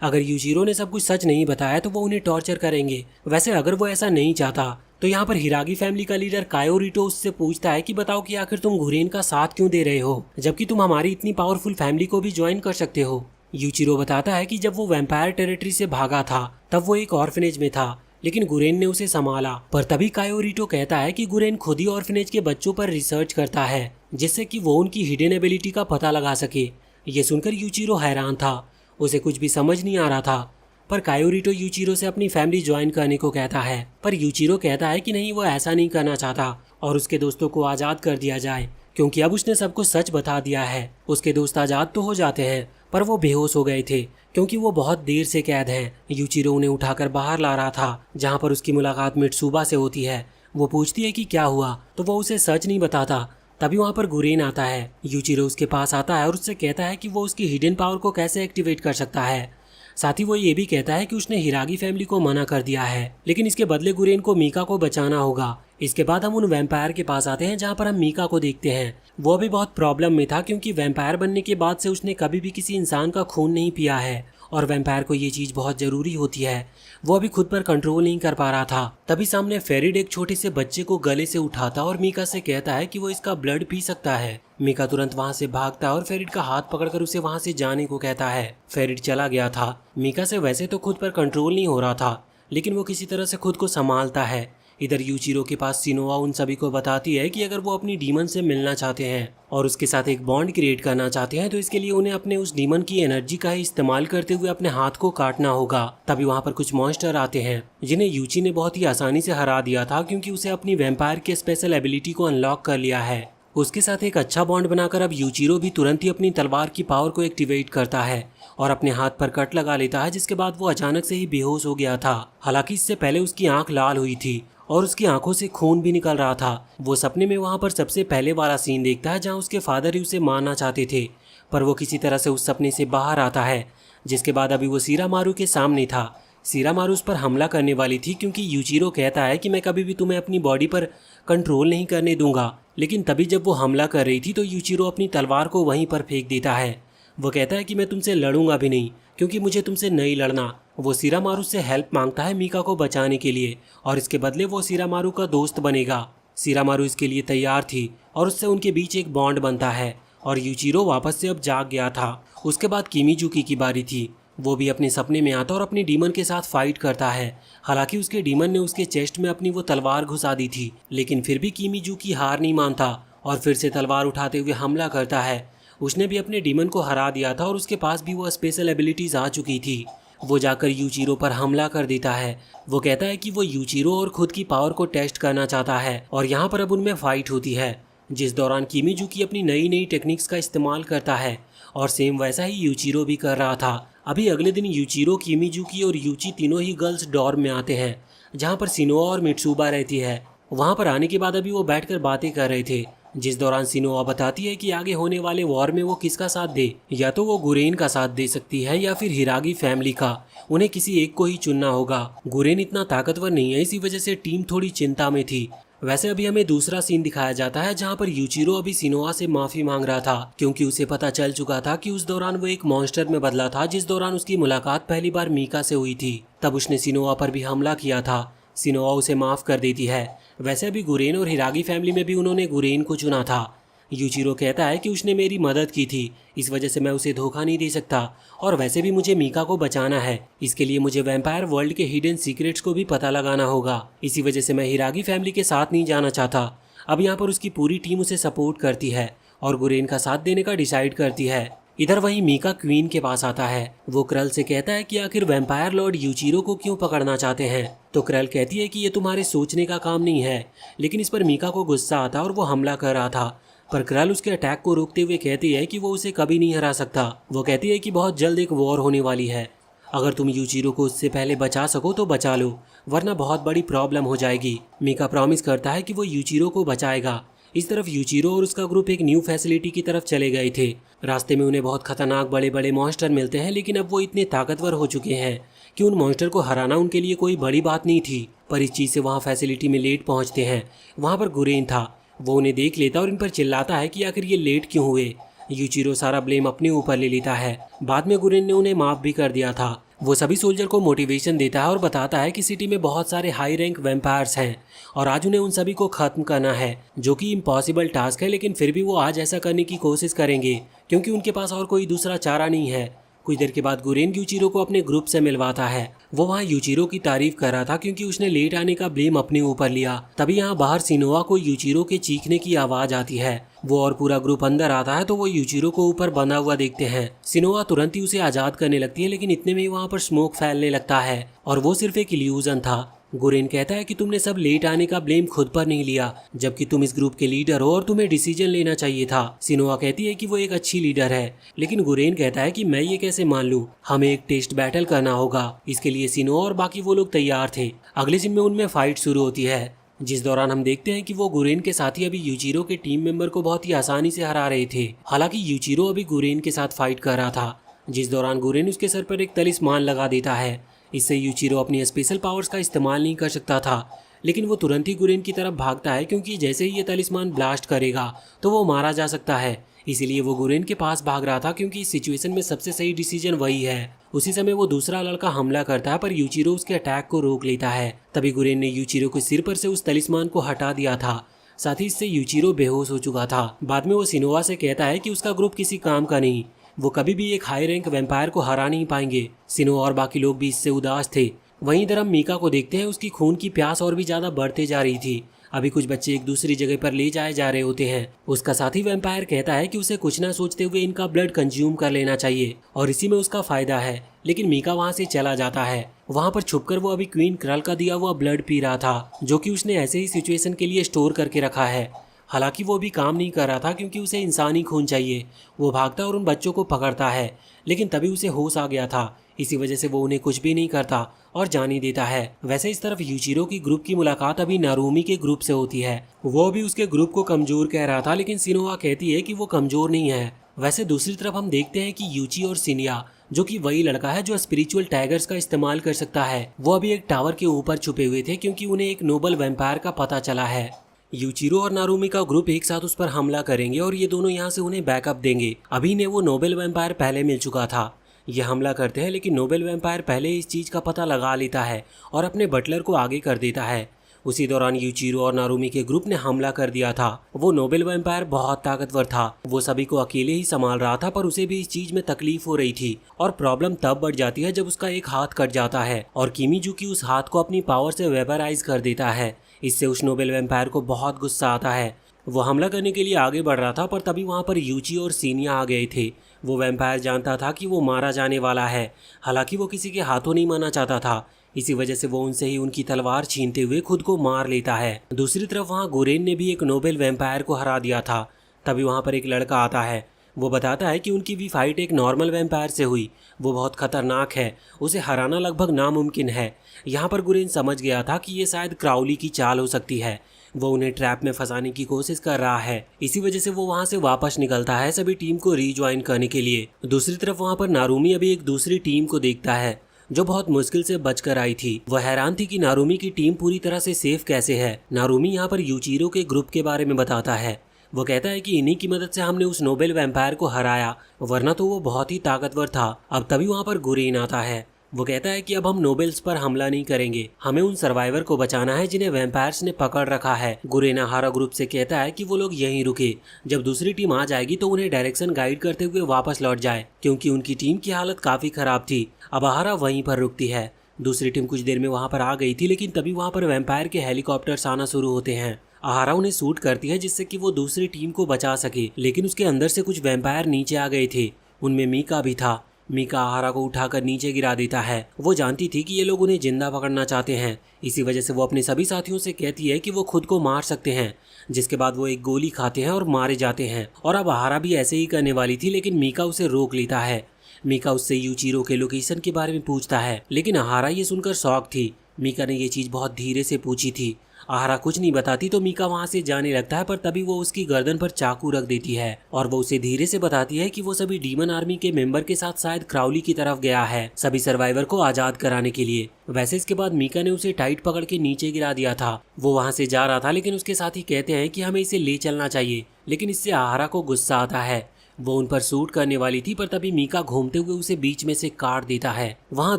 अगर यूचिरो ने सब कुछ सच नहीं बताया तो वो उन्हें टॉर्चर करेंगे। वैसे अगर वो ऐसा नहीं चाहता तो यहाँ पर हिरागी फैमिली का लीडर कायोरिटो उससे पूछता है कि बताओ कि आखिर तुम घुरेन का साथ क्यों दे रहे हो, जबकि तुम हमारी इतनी पावरफुल फैमिली को भी ज्वाइन कर सकते हो। यूचिरो बताता है कि जब वो वैम्पायर टेरिटरी से भागा था तब वो एक ऑर्फनेज में था, लेकिन गुरेन ने उसे संभाला। पर तभी कायोरिटो कहता है कि गुरेन खुद ही ऑर्फनेज के बच्चों पर रिसर्च करता है जिससे कि वो उनकी हिडन एबिलिटी का पता लगा सके। ये सुनकर यूचिरो हैरान था, उसे कुछ भी समझ नहीं आ रहा था। पर कायोरिटो यूचिरो से अपनी फैमिली ज्वाइन करने को कहता है, पर यूचिरो कहता है कि नहीं, वो ऐसा नहीं करना चाहता और उसके दोस्तों को आज़ाद कर दिया जाए क्योंकि अब उसने सबको सच बता दिया है। उसके दोस्त आज़ाद तो हो जाते हैं पर वो बेहोश हो गए थे क्योंकि वो बहुत देर से कैद हैं। यूचिरो उन्हें उठाकर बाहर ला रहा था जहाँ पर उसकी मुलाकात मित्सुबा से होती है। वो पूछती है कि क्या हुआ, तो वो उसे सच नहीं बताता। तभी वहाँ पर गुरेन आता है। यूचिरो उसके पास आता है और उससे कहता है कि वो उसकी हिडन पावर को कैसे एक्टिवेट कर सकता है। साथ ही वो ये भी कहता है कि उसने हिरागी फैमिली को मना कर दिया है, लेकिन इसके बदले गुरेन को मीका को बचाना होगा। इसके बाद हम उन वैम्पायर के पास आते हैं जहाँ पर हम मीका को देखते हैं। वो भी बहुत प्रॉब्लम में था क्योंकि वैम्पायर बनने के बाद से उसने कभी भी किसी इंसान का खून नहीं पिया है और वैम्पायर को ये चीज़ बहुत ज़रूरी होती है। वो अभी खुद पर कंट्रोल नहीं कर पा रहा था। तभी सामने फेरिड एक छोटे से बच्चे को गले से उठाता और मीका से कहता है कि वो इसका ब्लड पी सकता है। मीका तुरंत वहाँ से भागता है और फेरिड का हाथ पकड़कर उसे वहाँ से जाने को कहता है। फेरिड चला गया था। मीका से वैसे तो खुद पर कंट्रोल नहीं हो रहा था, लेकिन वो किसी तरह से खुद को संभालता है। इधर यूचिरो के पास सिनोआ उन सभी को बताती है कि अगर वो अपनी डीमन से मिलना चाहते हैं और उसके साथ एक बॉन्ड क्रिएट करना चाहते हैं तो इसके लिए उन्हें अपने उस डीमन की एनर्जी का ही इस्तेमाल करते हुए अपने हाथ को काटना होगा। तभी वहाँ पर कुछ मॉन्स्टर आते हैं जिन्हें यूची ने बहुत ही आसानी से हरा दिया था क्योंकि उसे अपनी वैम्पायर के स्पेशल एबिलिटी को अनलॉक कर लिया है। उसके साथ एक अच्छा बॉन्ड बनाकर अब यूचिरो भी तुरंत ही अपनी तलवार की पावर को एक्टिवेट करता है और अपने हाथ पर कट लगा लेता है, जिसके बाद वो अचानक से ही बेहोश हो गया था। हालांकि इससे पहले उसकी आंख लाल हुई थी और उसकी आंखों से खून भी निकल रहा था। वो सपने में वहाँ पर सबसे पहले वाला सीन देखता है जहाँ उसके फादर ही उसे मारना चाहते थे, पर वो किसी तरह से उस सपने से बाहर आता है। जिसके बाद अभी वो सीरामारू के सामने था। सीरामारू उस पर हमला करने वाली थी क्योंकि यूचिरो कहता है कि मैं कभी भी तुम्हें अपनी बॉडी पर कंट्रोल नहीं करने दूंगा, लेकिन तभी जब वो हमला कर रही थी तो यूचिरो अपनी तलवार को वहीं पर फेंक देता है। वो कहता है कि मैं तुमसे लड़ूंगा भी नहीं क्योंकि मुझे तुमसे नहीं लड़ना। वो सीरामारू से हेल्प मांगता है मीका को बचाने के लिए और इसके बदले वो सीरामारू का दोस्त बनेगा। सीरामारू इसके लिए तैयार थी और उससे उनके बीच एक बॉन्ड बनता है और यूचिरो वापस से अब जाग गया था। उसके बाद किमीजुकी की बारी थी। वो भी अपने सपने में आता और अपनी डीमन के साथ फाइट करता है। हालांकि उसके डीमन ने उसके चेस्ट में अपनी वो तलवार घुसा दी थी, लेकिन फिर भी किमीजुकी हार नहीं मानता और फिर से तलवार उठाते हुए हमला करता है। उसने भी अपने डीमन को हरा दिया था और उसके पास भी वो स्पेशल एबिलिटीज आ चुकी थी। वो जाकर यूचिरो पर हमला कर देता है। वो कहता है कि वो यूचिरो और खुद की पावर को टेस्ट करना चाहता है और यहाँ पर अब उनमें फाइट होती है, जिस दौरान किमीजुकी अपनी नई नई टेक्निक्स का इस्तेमाल करता है और सेम वैसा ही यूचिरो भी कर रहा था। अभी अगले दिन यूचिरो, किमीजुकी और यूची तीनों ही गर्ल्स डॉर्म में आते हैं जहाँ पर सिनोआ और मित्सुबा रहती है। वहाँ पर आने के बाद अभी वो बैठकर बातें कर रहे थे जिस दौरान सिनोआ बताती है कि आगे होने वाले वॉर में वो किसका साथ दे, या तो वो गुरेन का साथ दे सकती है या फिर हिरागी फैमिली का। उन्हें किसी एक को ही चुनना होगा। गुरेन इतना ताकतवर नहीं है, इसी वजह से टीम थोड़ी चिंता में थी। वैसे अभी हमें दूसरा सीन दिखाया जाता है जहाँ पर यूचिरो अभी सिनोआ से माफी मांग रहा था, क्योंकि उसे पता चल चुका था कि उस दौरान वो एक मॉन्स्टर में बदला था जिस दौरान उसकी मुलाकात पहली बार मीका से हुई थी। तब उसने सिनोआ पर भी हमला किया था। सिनोआ उसे माफ कर देती है। वैसे अभी गुरेन और हिरागी फैमिली में भी उन्होंने गुरेन को चुना था। यूचिरो कहता है कि उसने मेरी मदद की थी, इस वजह से मैं उसे धोखा नहीं दे सकता, और वैसे भी मुझे मीका को बचाना है। इसके लिए मुझे वैम्पायर वर्ल्ड के हिडन सीक्रेट्स को भी पता लगाना होगा। इसी वजह से मैं हिरागी फैमिली के साथ नहीं जाना चाहता। अब यहाँ पर उसकी पूरी टीम उसे सपोर्ट करती है और गुरेन का साथ देने का डिसाइड करती है। इधर वहीं मीका क्वीन के पास आता है। वो क्रल से कहता है कि आखिर वैम्पायर लॉर्ड यूचिरो को क्यों पकड़ना चाहते हैं। तो क्रल कहती है कि ये तुम्हारे सोचने का काम नहीं है, लेकिन इस पर मीका को गुस्सा आता और वो हमला कर रहा था। पर क्रल उसके अटैक को रोकते हुए कहती है कि वो उसे कभी नहीं हरा सकता। वो कहती है कि बहुत जल्द एक वॉर होने वाली है, अगर तुम यूचिरो को उससे पहले बचा सको तो बचा लो, वरना बहुत बड़ी प्रॉब्लम हो जाएगी। मीका प्रॉमिस करता है कि वो यूचिरो को बचाएगा। इस तरफ यूचिरो और उसका ग्रुप एक न्यू फैसिलिटी की तरफ चले गए थे। रास्ते में उन्हें बहुत खतरनाक बड़े बड़े मॉन्स्टर मिलते हैं, लेकिन अब वो इतने ताकतवर हो चुके हैं कि उन मॉन्स्टर को हराना उनके लिए कोई बड़ी बात नहीं थी। पर इस चीज़ से वहाँ फैसिलिटी में लेट पहुँचते हैं। वहाँ पर गुरेन था। वो उन्हें देख लेता और इन पर चिल्लाता है कि आखिर ये लेट क्यों हुए। यूचिरो सारा ब्लेम अपने ऊपर ले लेता है। बाद में गुरेन ने उन्हें माफ भी कर दिया था। वो सभी सोल्जर को मोटिवेशन देता है और बताता है कि सिटी में बहुत सारे हाई रैंक वैम्पायर्स हैं और आज उन्हें उन सभी को खत्म करना है, जो कि इम्पॉसिबल टास्क है, लेकिन फिर भी वो आज ऐसा करने की कोशिश करेंगे क्योंकि उनके पास और कोई दूसरा चारा नहीं है। कुछ देर के बाद गुरेन यूचिरो को अपने ग्रुप से मिलवाता है। वो वहाँ यूचिरो की तारीफ कर रहा था क्योंकि उसने लेट आने का ब्लेम अपने ऊपर लिया। तभी यहाँ बाहर सिनोआ को यूचिरो के चीखने की आवाज आती है। वो और पूरा ग्रुप अंदर आता है तो वो यूचिरो को ऊपर बंधा हुआ देखते हैं। सिनोआ तुरंत ही उसे आजाद करने लगती है, लेकिन इतने में ही वहाँ पर स्मोक फैलने लगता है और वो सिर्फ एक इल्यूजन था। गुरेन कहता है कि तुमने सब लेट आने का ब्लेम खुद पर नहीं लिया, जबकि तुम इस ग्रुप के लीडर हो और तुम्हें डिसीजन लेना चाहिए था। सिनोआ कहती है कि वो एक अच्छी लीडर है, लेकिन गुरेन कहता है कि मैं ये कैसे मान लूं, हमें एक टेस्ट बैटल करना होगा। इसके लिए सिनोआ और बाकी वो लोग तैयार थे। अगले दिन में उनमें फाइट शुरू होती है, जिस दौरान हम देखते हैं कि वो गुरेन के साथी अभी यूचिरो के टीम मेंबर को बहुत ही आसानी से हरा रहे थे। हालांकि यूचिरो अभी गुरेन के साथ फाइट कर रहा था, जिस दौरान गुरेन उसके सर पर एक तलिस्मान लगा देता है। इससे यूचिरो अपनी स्पेशल पावर्स का इस्तेमाल नहीं कर सकता था, लेकिन वो तुरंत ही गुरेन की तरफ भागता है क्योंकि जैसे ही ये तलिस्मान ब्लास्ट करेगा तो वो मारा जा सकता है। इसीलिए वो गुरेन के पास भाग रहा था क्योंकि इस सिचुएशन में सबसे सही डिसीजन वही है। उसी समय वो दूसरा लड़का हमला करता है, पर यूचिरो उसके अटैक को रोक लेता है। तभी गुरेन ने यूचिरो के सिर पर से उस तलिस्मान को हटा दिया था। साथ ही इससे यूचिरो बेहोश हो चुका था। बाद में वो सिनोआ से कहता है कि उसका ग्रुप किसी काम का नहीं, वो कभी भी एक हाई रैंक वैम्पायर को हरा नहीं पाएंगे। सिनोआ और बाकी लोग भी इससे उदास थे। वहीं इधर हम मीका को देखते हैं। उसकी खून की प्यास और भी ज्यादा बढ़ते जा रही थी। अभी कुछ बच्चे एक दूसरी जगह पर ले जाए जा रहे होते हैं। उसका साथी वैम्पायर कहता है कि उसे कुछ ना सोचते हुए इनका ब्लड कंज्यूम कर लेना चाहिए और इसी में उसका फायदा है, लेकिन मीका वहां से चला जाता है। वहां पर छुपकर वो अभी क्वीन क्रल का दिया हुआ ब्लड पी रहा था, जो कि उसने ऐसे ही सिचुएशन के लिए स्टोर करके रखा है। हालांकि वो भी काम नहीं कर रहा था क्योंकि उसे इंसानी खून चाहिए। वो भागता और उन बच्चों को पकड़ता है, लेकिन तभी उसे होश आ गया था। इसी वजह से वो उन्हें कुछ भी नहीं करता और जाने देता है। वैसे इस तरफ यूचिरो की ग्रुप की मुलाकात अभी नारुमी के ग्रुप से होती है। वो भी उसके ग्रुप को कमजोर कह रहा था, लेकिन सिनोआ कहती है कि वो कमजोर नहीं है। वैसे दूसरी तरफ हम देखते हैं कि यूची और सिनिया, जो कि वही लड़का है जो स्पिरिचुअल टाइगर्स का इस्तेमाल कर सकता है, वो अभी एक टावर के ऊपर छुपे हुए थे क्योंकि उन्हें एक नोबल वैम्पायर का पता चला है। यूचिरो और नारुमी का ग्रुप एक साथ उस पर हमला करेंगे और ये दोनों यहाँ से उन्हें बैकअप देंगे। अभी ने वो नोबेल वैम्पायर पहले मिल चुका था। ये हमला करते हैं, लेकिन नोबेल वैम्पायर पहले इस चीज़ का पता लगा लेता है और अपने बटलर को आगे कर देता है। उसी दौरान यूचिरो और नारुमी के ग्रुप ने हमला कर दिया था। वो नोबेल वैम्पायर बहुत ताकतवर था। वो सभी को अकेले ही संभाल रहा था, पर उसे भी इस चीज में तकलीफ हो रही थी। और प्रॉब्लम तब बढ़ जाती है जब उसका एक हाथ कट जाता है और किमीजुकी उस हाथ को अपनी पावर से वेपराइज कर देता है। इससे उस नोबेल वैम्पायर को बहुत गुस्सा आता है। वो हमला करने के लिए आगे बढ़ रहा था, पर तभी वहाँ पर यूची और सीनिया आ गए थे। वो वैम्पायर जानता था कि वो मारा जाने वाला है, हालांकि वो किसी के हाथों नहीं मरना चाहता था। इसी वजह से वो उनसे ही उनकी तलवार छीनते हुए खुद को मार लेता है। दूसरी तरफ वहाँ गुरेन ने भी एक नोबेल वैम्पायर को हरा दिया था। तभी वहाँ पर एक लड़का आता है। वो बताता है कि उनकी भी फाइट एक नॉर्मल वैम्पायर से हुई। वो बहुत खतरनाक है, उसे हराना लगभग नामुमकिन है। यहाँ पर गुरेन समझ गया था कि ये शायद क्राउली की चाल हो सकती है। वो उन्हें ट्रैप में फंसाने की कोशिश कर रहा है। इसी वजह से वो वहाँ से वापस निकलता है सभी टीम को रीज्वाइन करने के लिए। दूसरी तरफ वहाँ पर नारुमी अभी एक दूसरी टीम को देखता है जो बहुत मुश्किल से बचकर आई थी। वह हैरान थी कि नारुमी की टीम पूरी तरह से सेफ कैसे है। नारुमी यहाँ पर यूचिरो के ग्रुप के बारे में बताता है। वो कहता है कि इन्हीं की मदद से हमने उस नोबेल वैम्पायर को हराया, वरना तो वो बहुत ही ताकतवर था। अब तभी वहाँ पर गुरेन आता है। वो कहता है कि अब हम नोबेल्स पर हमला नहीं करेंगे, हमें उन सर्वाइवर को बचाना है जिन्हें वैम्पायर्स ने पकड़ रखा है। गुरेन हारा ग्रुप से कहता है कि वो लोग यहीं रुके, जब दूसरी टीम आ जाएगी तो उन्हें डायरेक्शन गाइड करते हुए वापस लौट जाए, क्योंकि उनकी टीम की हालत काफी खराब थी। अब हारा वहीं पर रुकती है। दूसरी टीम कुछ देर में वहाँ पर आ गई थी, लेकिन तभी वहाँ पर वैम्पायर के हेलीकॉप्टर्स आना शुरू होते हैं। आहारा उन्हें शूट करती है जिससे कि वो दूसरी टीम को बचा सके, लेकिन उसके अंदर से कुछ वैम्पायर नीचे आ गए थे। उनमें मीका भी था। मीका आहारा को उठाकर नीचे गिरा देता है। वो जानती थी कि ये लोग उन्हें जिंदा पकड़ना चाहते हैं, इसी वजह से वो अपने सभी साथियों से कहती है कि वो खुद को मार सकते हैं, जिसके बाद वो एक गोली खाते हैं और मारे जाते हैं। और अब आहारा भी ऐसे ही करने वाली थी, लेकिन मीका उसे रोक लेता है। मीका उससे यूचिरो के लोकेशन के बारे में पूछता है, लेकिन आहारा ये सुनकर शॉक थी। मीका ने ये चीज बहुत धीरे से पूछी थी। आहारा कुछ नहीं बताती तो मीका वहाँ से जाने लगता है, पर तभी वो उसकी गर्दन पर चाकू रख देती है और वो उसे धीरे से बताती है कि वो सभी डीमन आर्मी के मेंबर के साथ शायद क्राउली की तरफ गया है, सभी सर्वाइवर को आजाद कराने के लिए। वैसे इसके बाद मीका ने उसे टाइट पकड़ के नीचे गिरा दिया था। वो वहाँ से जा रहा था, लेकिन उसके साथी कहते हैं कि हमें इसे ले चलना चाहिए, लेकिन इससे आहारा को गुस्सा आता है। वो उन पर शूट करने वाली थी, पर तभी मीका घूमते हुए उसे बीच में से काट देता है। वहाँ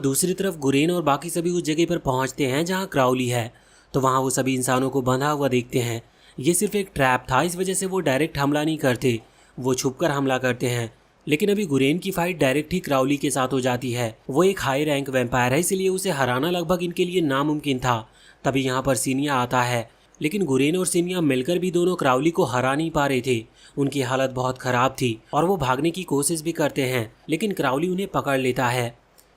दूसरी तरफ गुरेन और बाकी सभी उस जगह पर पहुँचते हैं जहाँ क्राउली है, तो वहाँ वो सभी इंसानों को बंधा हुआ देखते हैं। ये सिर्फ एक ट्रैप था, इस वजह से वो डायरेक्ट हमला नहीं करते, वो छुपकर हमला करते हैं। लेकिन अभी गुरेन की फाइट डायरेक्ट ही क्राउली के साथ हो जाती है। वो एक हाई रैंक वैम्पायर है, इसलिए उसे हराना लगभग इनके लिए नामुमकिन था। तभी यहाँ पर सीनिया आता है, लेकिन गुरेन और सीनिया मिलकर भी दोनों क्राउली को हरा नहीं पा रहे थे। उनकी हालत बहुत खराब थी और वो भागने की कोशिश भी करते हैं, लेकिन क्राउली उन्हें पकड़ लेता है।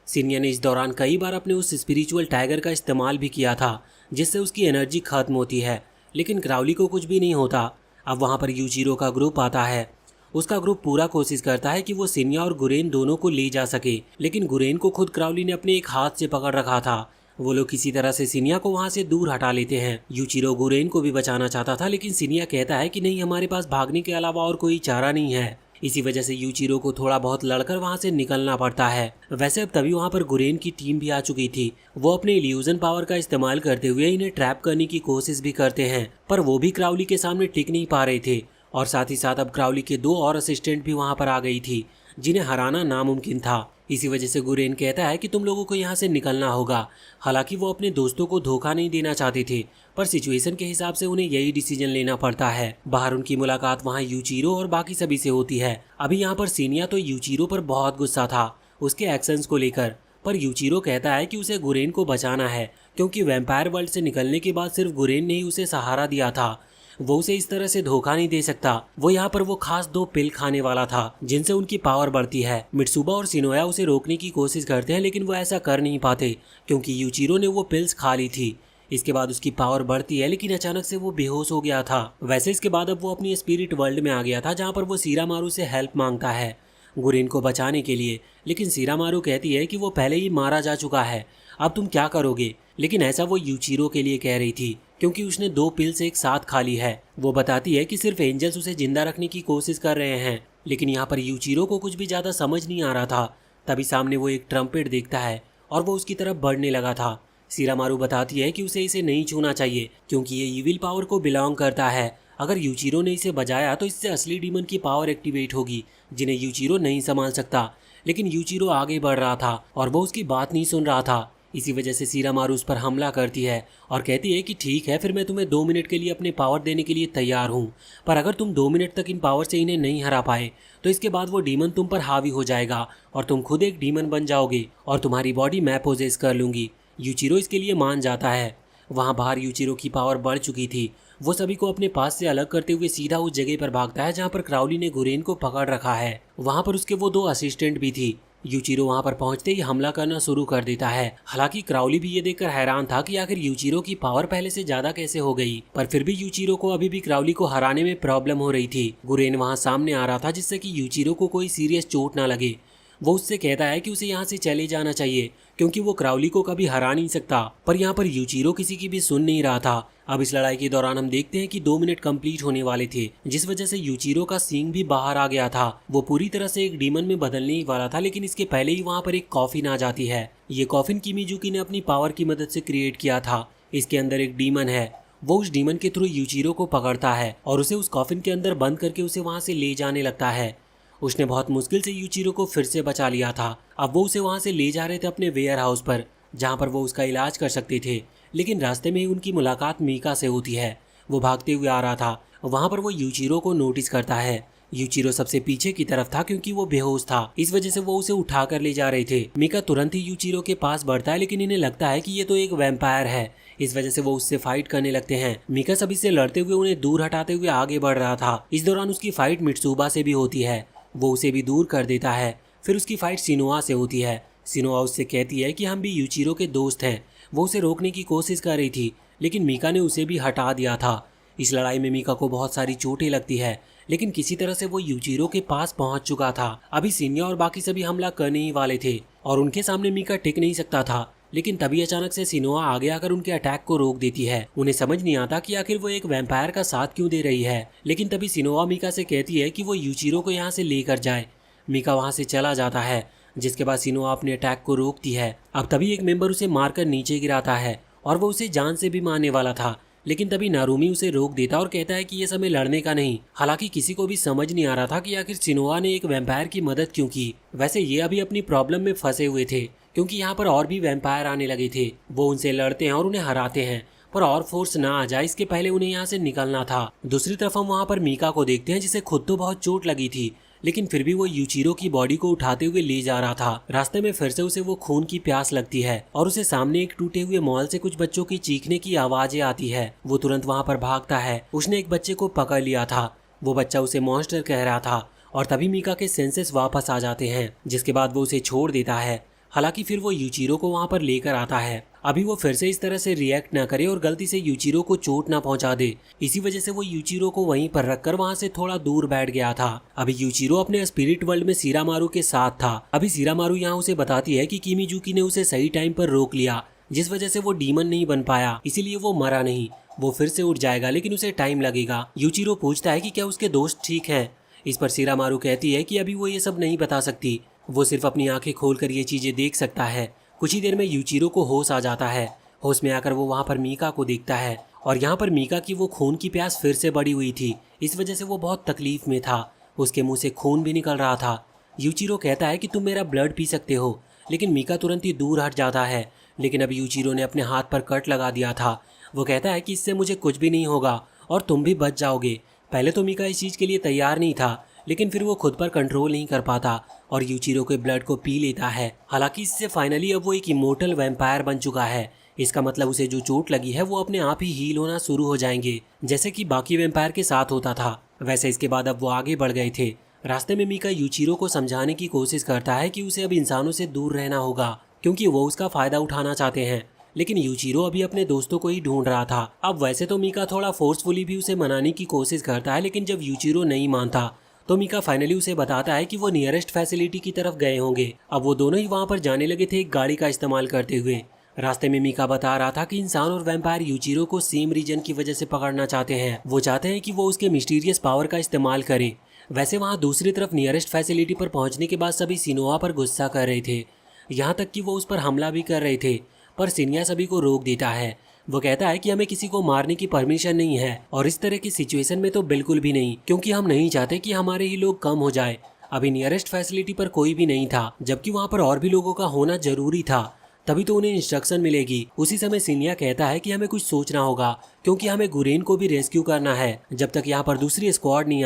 सीनिया ने इस दौरान कई बार अपने उस स्पिरिचुअल टाइगर का इस्तेमाल भी किया था, जिससे उसकी एनर्जी खत्म होती है, लेकिन क्राउली को कुछ भी नहीं होता। अब वहाँ पर यूचिरो का ग्रुप आता है। उसका ग्रुप पूरा कोशिश करता है कि वो सीनिया और गुरेन दोनों को ले जा सके, लेकिन गुरेन को खुद क्राउली ने अपने एक हाथ से पकड़ रखा था। वो लोग किसी तरह से सीनिया को वहाँ से दूर हटा लेते हैं। यूचिरो गुरेन को भी बचाना चाहता था, लेकिन सीनिया कहता है कि नहीं, हमारे पास भागने के अलावा और कोई चारा नहीं है। इसी वजह से यूचिरो को थोड़ा बहुत लड़कर वहाँ से निकलना पड़ता है। वैसे अब तभी वहाँ पर गुरेन की टीम भी आ चुकी थी। वो अपने इल्यूजन पावर का इस्तेमाल करते हुए इन्हें ट्रैप करने की कोशिश भी करते हैं, पर वो भी क्राउली के सामने टिक नहीं पा रहे थे। और साथ ही साथ अब क्राउली के 2 और असिस्टेंट भी वहाँ पर आ गई थी, जिन्हें हराना नामुमकिन था। इसी वजह से गुरेन कहता है कि तुम लोगों को यहाँ से निकलना होगा। हालांकि वो अपने दोस्तों को धोखा नहीं देना चाहते थे, पर सिचुएशन के हिसाब से उन्हें यही डिसीजन लेना पड़ता है। बाहर उनकी मुलाकात वहाँ यूचिरो और बाकी सभी से होती है। अभी यहाँ पर सीनिया तो यूचिरो पर बहुत गुस्सा था उसके एक्शंस को लेकर, पर यूचिरो कहता है कि उसे गुरेन को बचाना है, क्योंकि वैम्पायर वर्ल्ड से निकलने के बाद सिर्फ गुरेन ने ही उसे सहारा दिया था। वो उसे इस तरह से धोखा नहीं दे सकता। वो यहाँ पर वो खास 2 पिल खाने वाला था जिनसे उनकी पावर बढ़ती है। मित्सुबा और सिनोया उसे रोकने की कोशिश करते हैं, लेकिन वो ऐसा कर नहीं पाते, क्योंकि यूचिरो ने वो पिल्स खा ली थी। इसके बाद उसकी पावर बढ़ती है, लेकिन अचानक से वो बेहोश हो गया था। वैसे इसके बाद अब वो अपनी स्पिरिट वर्ल्ड में आ गया था, जहाँ पर वो सीरामारू से हेल्प मांगता है गुरेन को बचाने के लिए। लेकिन सीरामारू कहती है कि वो पहले ही मारा जा चुका है, अब तुम क्या करोगे। लेकिन ऐसा वो यूचिरो के लिए कह रही थी, क्योंकि उसने 2 पिल्स एक साथ खा ली है। वो बताती है कि सिर्फ एंजल्स उसे जिंदा रखने की कोशिश कर रहे हैं, लेकिन यहाँ पर यूचिरो को कुछ भी ज़्यादा समझ नहीं आ रहा था। तभी सामने वो एक ट्रम्पेट देखता है और वो उसकी तरफ बढ़ने लगा था। सीरामारू बताती है कि उसे इसे नहीं छूना चाहिए, क्योंकि ये इविल पावर को बिलोंग करता है। अगर यूचिरो ने इसे बजाया तो इससे असली डीमन की पावर एक्टिवेट होगी, जिन्हें यूचिरो नहीं संभाल सकता। लेकिन यूचिरो आगे बढ़ रहा था और वो उसकी बात नहीं सुन रहा था। इसी वजह से सीरामारू उस पर हमला करती है और कहती है कि ठीक है, फिर मैं तुम्हें 2 मिनट के लिए अपने पावर देने के लिए तैयार हूँ, पर अगर तुम 2 मिनट तक इन पावर से इन्हें नहीं हरा पाए तो इसके बाद वो डीमन तुम पर हावी हो जाएगा और तुम खुद एक डीमन बन जाओगे और तुम्हारी बॉडी मैं पोजेस कर लूँगी। यूचिरो इसके लिए मान जाता है। वहाँ बाहर यूचिरो की पावर बढ़ चुकी थी। वो सभी को अपने पास से अलग करते हुए सीधा उस जगह पर भागता है जहाँ पर क्राउली ने गुरेन को पकड़ रखा है। वहाँ पर उसके वो 2 असिस्टेंट भी थी। यूचिरो वहां पर पहुंचते ही हमला करना शुरू कर देता है। हालांकि क्राउली भी ये देखकर हैरान था कि आखिर यूचिरो की पावर पहले से ज्यादा कैसे हो गई, पर फिर भी यूचिरो को अभी भी क्राउली को हराने में प्रॉब्लम हो रही थी। गुरेन वहां सामने आ रहा था जिससे कि यूचिरो को कोई सीरियस चोट ना लगे। वो उससे कहता है कि उसे यहाँ से चले जाना चाहिए क्योंकि वो क्राउली को कभी हरा नहीं सकता, पर यहाँ पर यूचिरो किसी की भी सुन नहीं रहा था। अब इस लड़ाई के दौरान हम देखते हैं कि 2 मिनट कंप्लीट होने वाले थे, जिस वजह से यूचिरो का सींग भी बाहर आ गया था। वो पूरी तरह से एक डीमन में बदलने ही वाला था, लेकिन इसके पहले ही वहाँ पर एक कॉफिन आ जाती है। ये कॉफिन किमीजुकी ने अपनी पावर की मदद से क्रिएट किया था। इसके अंदर एक डीमन है। वो उस डीमन के थ्रू यूचिरो को पकड़ता है और उसे उस कॉफिन के अंदर बंद करके उसे वहाँ से ले जाने लगता है। उसने बहुत मुश्किल से यूचिरो को फिर से बचा लिया था। अब वो उसे वहाँ से ले जा रहे थे अपने वेयर हाउस पर, जहाँ पर वो उसका इलाज कर सकते थे, लेकिन रास्ते में ही उनकी मुलाकात मीका से होती है। वो भागते हुए आ रहा था। वहाँ पर वो यूचिरो को नोटिस करता है। यूचिरो सबसे पीछे की तरफ था क्योंकि वो बेहोश था, इस वजह से वो उसे उठा कर ले जा रहे थे। मीका तुरंत ही यूचिरो के पास बढ़ता है, लेकिन इन्हें लगता है कि ये तो एक वैम्पायर है, इस वजह से वो उससे फाइट करने लगते हैं। मीका सभी से लड़ते हुए उन्हें दूर हटाते हुए आगे बढ़ रहा था। इस दौरान उसकी फाइट मित्सुबा से भी होती है। वो उसे भी दूर कर देता है। फिर उसकी फाइट सिनोआ से होती है। सिनोआ उससे कहती है कि हम भी यूचिरो के दोस्त हैं। वो उसे रोकने की कोशिश कर रही थी, लेकिन मीका ने उसे भी हटा दिया था। इस लड़ाई में मीका को बहुत सारी चोटें लगती है, लेकिन किसी तरह से वो यूचिरो के पास पहुंच चुका था। अभी सिन्या और बाकी सभी हमला करने ही वाले थे और उनके सामने मीका टिक नहीं सकता था, लेकिन तभी अचानक से सिनोआ आगे आकर उनके अटैक को रोक देती है। उन्हें समझ नहीं आता कि आखिर वो एक वैम्पायर का साथ क्यों दे रही है, लेकिन तभी सिनोआ मीका से कहती है कि वो यूचिरो को यहाँ से लेकर जाए। मीका वहाँ से चला जाता है, जिसके बाद सिनोआ अपने अटैक को रोकती है। अब तभी एक मेंबर उसे मारकर नीचे गिराता है और वो उसे जान से भी मारने वाला था, लेकिन तभी नारुमी उसे रोक देता और कहता है कि ये समय लड़ने का नहीं। हालांकि किसी को भी समझ नहीं आ रहा था कि आखिर सिनोआ ने एक वैम्पायर की मदद क्यों की। वैसे ये अभी अपनी प्रॉब्लम में फंसे हुए थे, क्योंकि यहाँ पर और भी वैम्पायर आने लगे थे। वो उनसे लड़ते हैं और उन्हें हराते हैं, पर और फोर्स ना आ जाए इसके पहले उन्हें यहाँ से निकलना था। दूसरी तरफ हम वहाँ पर मीका को देखते हैं, जिसे खुद तो बहुत चोट लगी थी, लेकिन फिर भी वो यूचिरो की बॉडी को उठाते हुए ले जा रहा था। रास्ते में फिर से उसे वो खून की प्यास लगती है और उसे सामने एक टूटे हुए मॉल से कुछ बच्चों की चीखने की आवाजें आती है। वो तुरंत वहाँ पर भागता है। उसने एक बच्चे को पकड़ लिया था। वो बच्चा उसे मॉन्स्टर कह रहा था और तभी मीका के सेंसेस वापस आ जाते हैं, जिसके बाद वो उसे छोड़ देता है। हालांकि फिर वो यूचिरो को वहाँ पर लेकर आता है। अभी वो फिर से इस तरह से रिएक्ट ना करे और गलती से यूचिरो को चोट ना पहुंचा दे, इसी वजह से वो यूचिरो को वहीं पर रखकर वहां से थोड़ा दूर बैठ गया था। अभी यूचिरो अपने स्पिरिट वर्ल्ड में सीरामारू के साथ था। अभी सीरामारू यहाँ उसे बताती है कि किमीजुकी ने उसे सही टाइम पर रोक लिया, जिस वजह से वो डीमन नहीं बन पाया, इसीलिए वो मरा नहीं। वो फिर से उठ जाएगा, लेकिन उसे टाइम लगेगा। यूचिरो पूछता है कि क्या उसके दोस्त ठीक है। इस पर सीरामारू कहती है कि अभी वो ये सब नहीं बता सकती, वो सिर्फ अपनी आंखें खोलकर ये चीजें देख सकता है। कुछ ही देर में यूचिरो को होश आ जाता है। होश में आकर वो वहाँ पर मीका को देखता है और यहाँ पर मीका की वो खून की प्यास फिर से बढ़ी हुई थी, इस वजह से वो बहुत तकलीफ में था। उसके मुंह से खून भी निकल रहा था। यूचिरो कहता है कि तुम मेरा ब्लड पी सकते हो, लेकिन मीका तुरंत ही दूर हट जाता है। लेकिन अब यूचिरो ने अपने हाथ पर कट लगा दिया था। वो कहता है कि इससे मुझे कुछ भी नहीं होगा और तुम भी बच जाओगे। पहले तो मीका इस चीज़ के लिए तैयार नहीं था, लेकिन फिर वो खुद पर कंट्रोल नहीं कर पाता और यूचिरो के ब्लड को पी लेता है। हालांकि इससे फाइनली अब वो एक इमोर्टल वैम्पायर बन चुका है। इसका मतलब उसे जो चोट लगी है वो अपने आप ही हील होना शुरू हो जाएंगे, जैसे कि बाकी वैम्पायर के साथ होता था। वैसे इसके बाद अब वो आगे बढ़ गए थे। रास्ते में मीका यूचिरो को समझाने की कोशिश करता है कि उसे अब इंसानों से दूर रहना होगा, क्योंकि वो उसका फायदा उठाना चाहते हैं। लेकिन यूचिरो अभी अपने दोस्तों को ही ढूंढ रहा था। अब वैसे तो मीका थोड़ा फोर्सफुली भी उसे मनाने की कोशिश करता है, लेकिन जब यूचिरो नहीं मानता तो मीका फाइनली उसे बताता है कि वो नियरेस्ट फैसिलिटी की तरफ गए होंगे। अब वो दोनों ही वहाँ पर जाने लगे थे एक गाड़ी का इस्तेमाल करते हुए। रास्ते में मीका बता रहा था कि इंसान और वैम्पायर यूचिरो को सेम रीजन की वजह से पकड़ना चाहते हैं। वो चाहते हैं कि वो उसके मिस्टीरियस पावर का इस्तेमाल करे। वैसे वहाँ दूसरी तरफ नियरेस्ट फैसिलिटी पर पहुँचने के बाद सभी सिनोआ पर गुस्सा कर रहे थे, यहाँ तक कि वो उस पर हमला भी कर रहे थे, पर सिन्या सभी को रोक देता है। वो कहता है कि हमें किसी को मारने की परमिशन नहीं है और इस तरह की सिचुएशन में तो बिल्कुल भी नहीं, क्योंकि हम नहीं चाहते कि हमारे ही लोग कम हो जाए। अभी नियरेस्ट फैसिलिटी पर कोई भी नहीं था, जबकि वहाँ पर और भी लोगों का होना जरूरी था, तभी तो उन्हें इंस्ट्रक्शन मिलेगी। उसी समय सिन्या कहता है कि हमें कुछ सोचना होगा, क्योंकि हमें गुरेन को भी रेस्क्यू करना है। जब तक यहाँ पर दूसरी स्क्वाड नहीं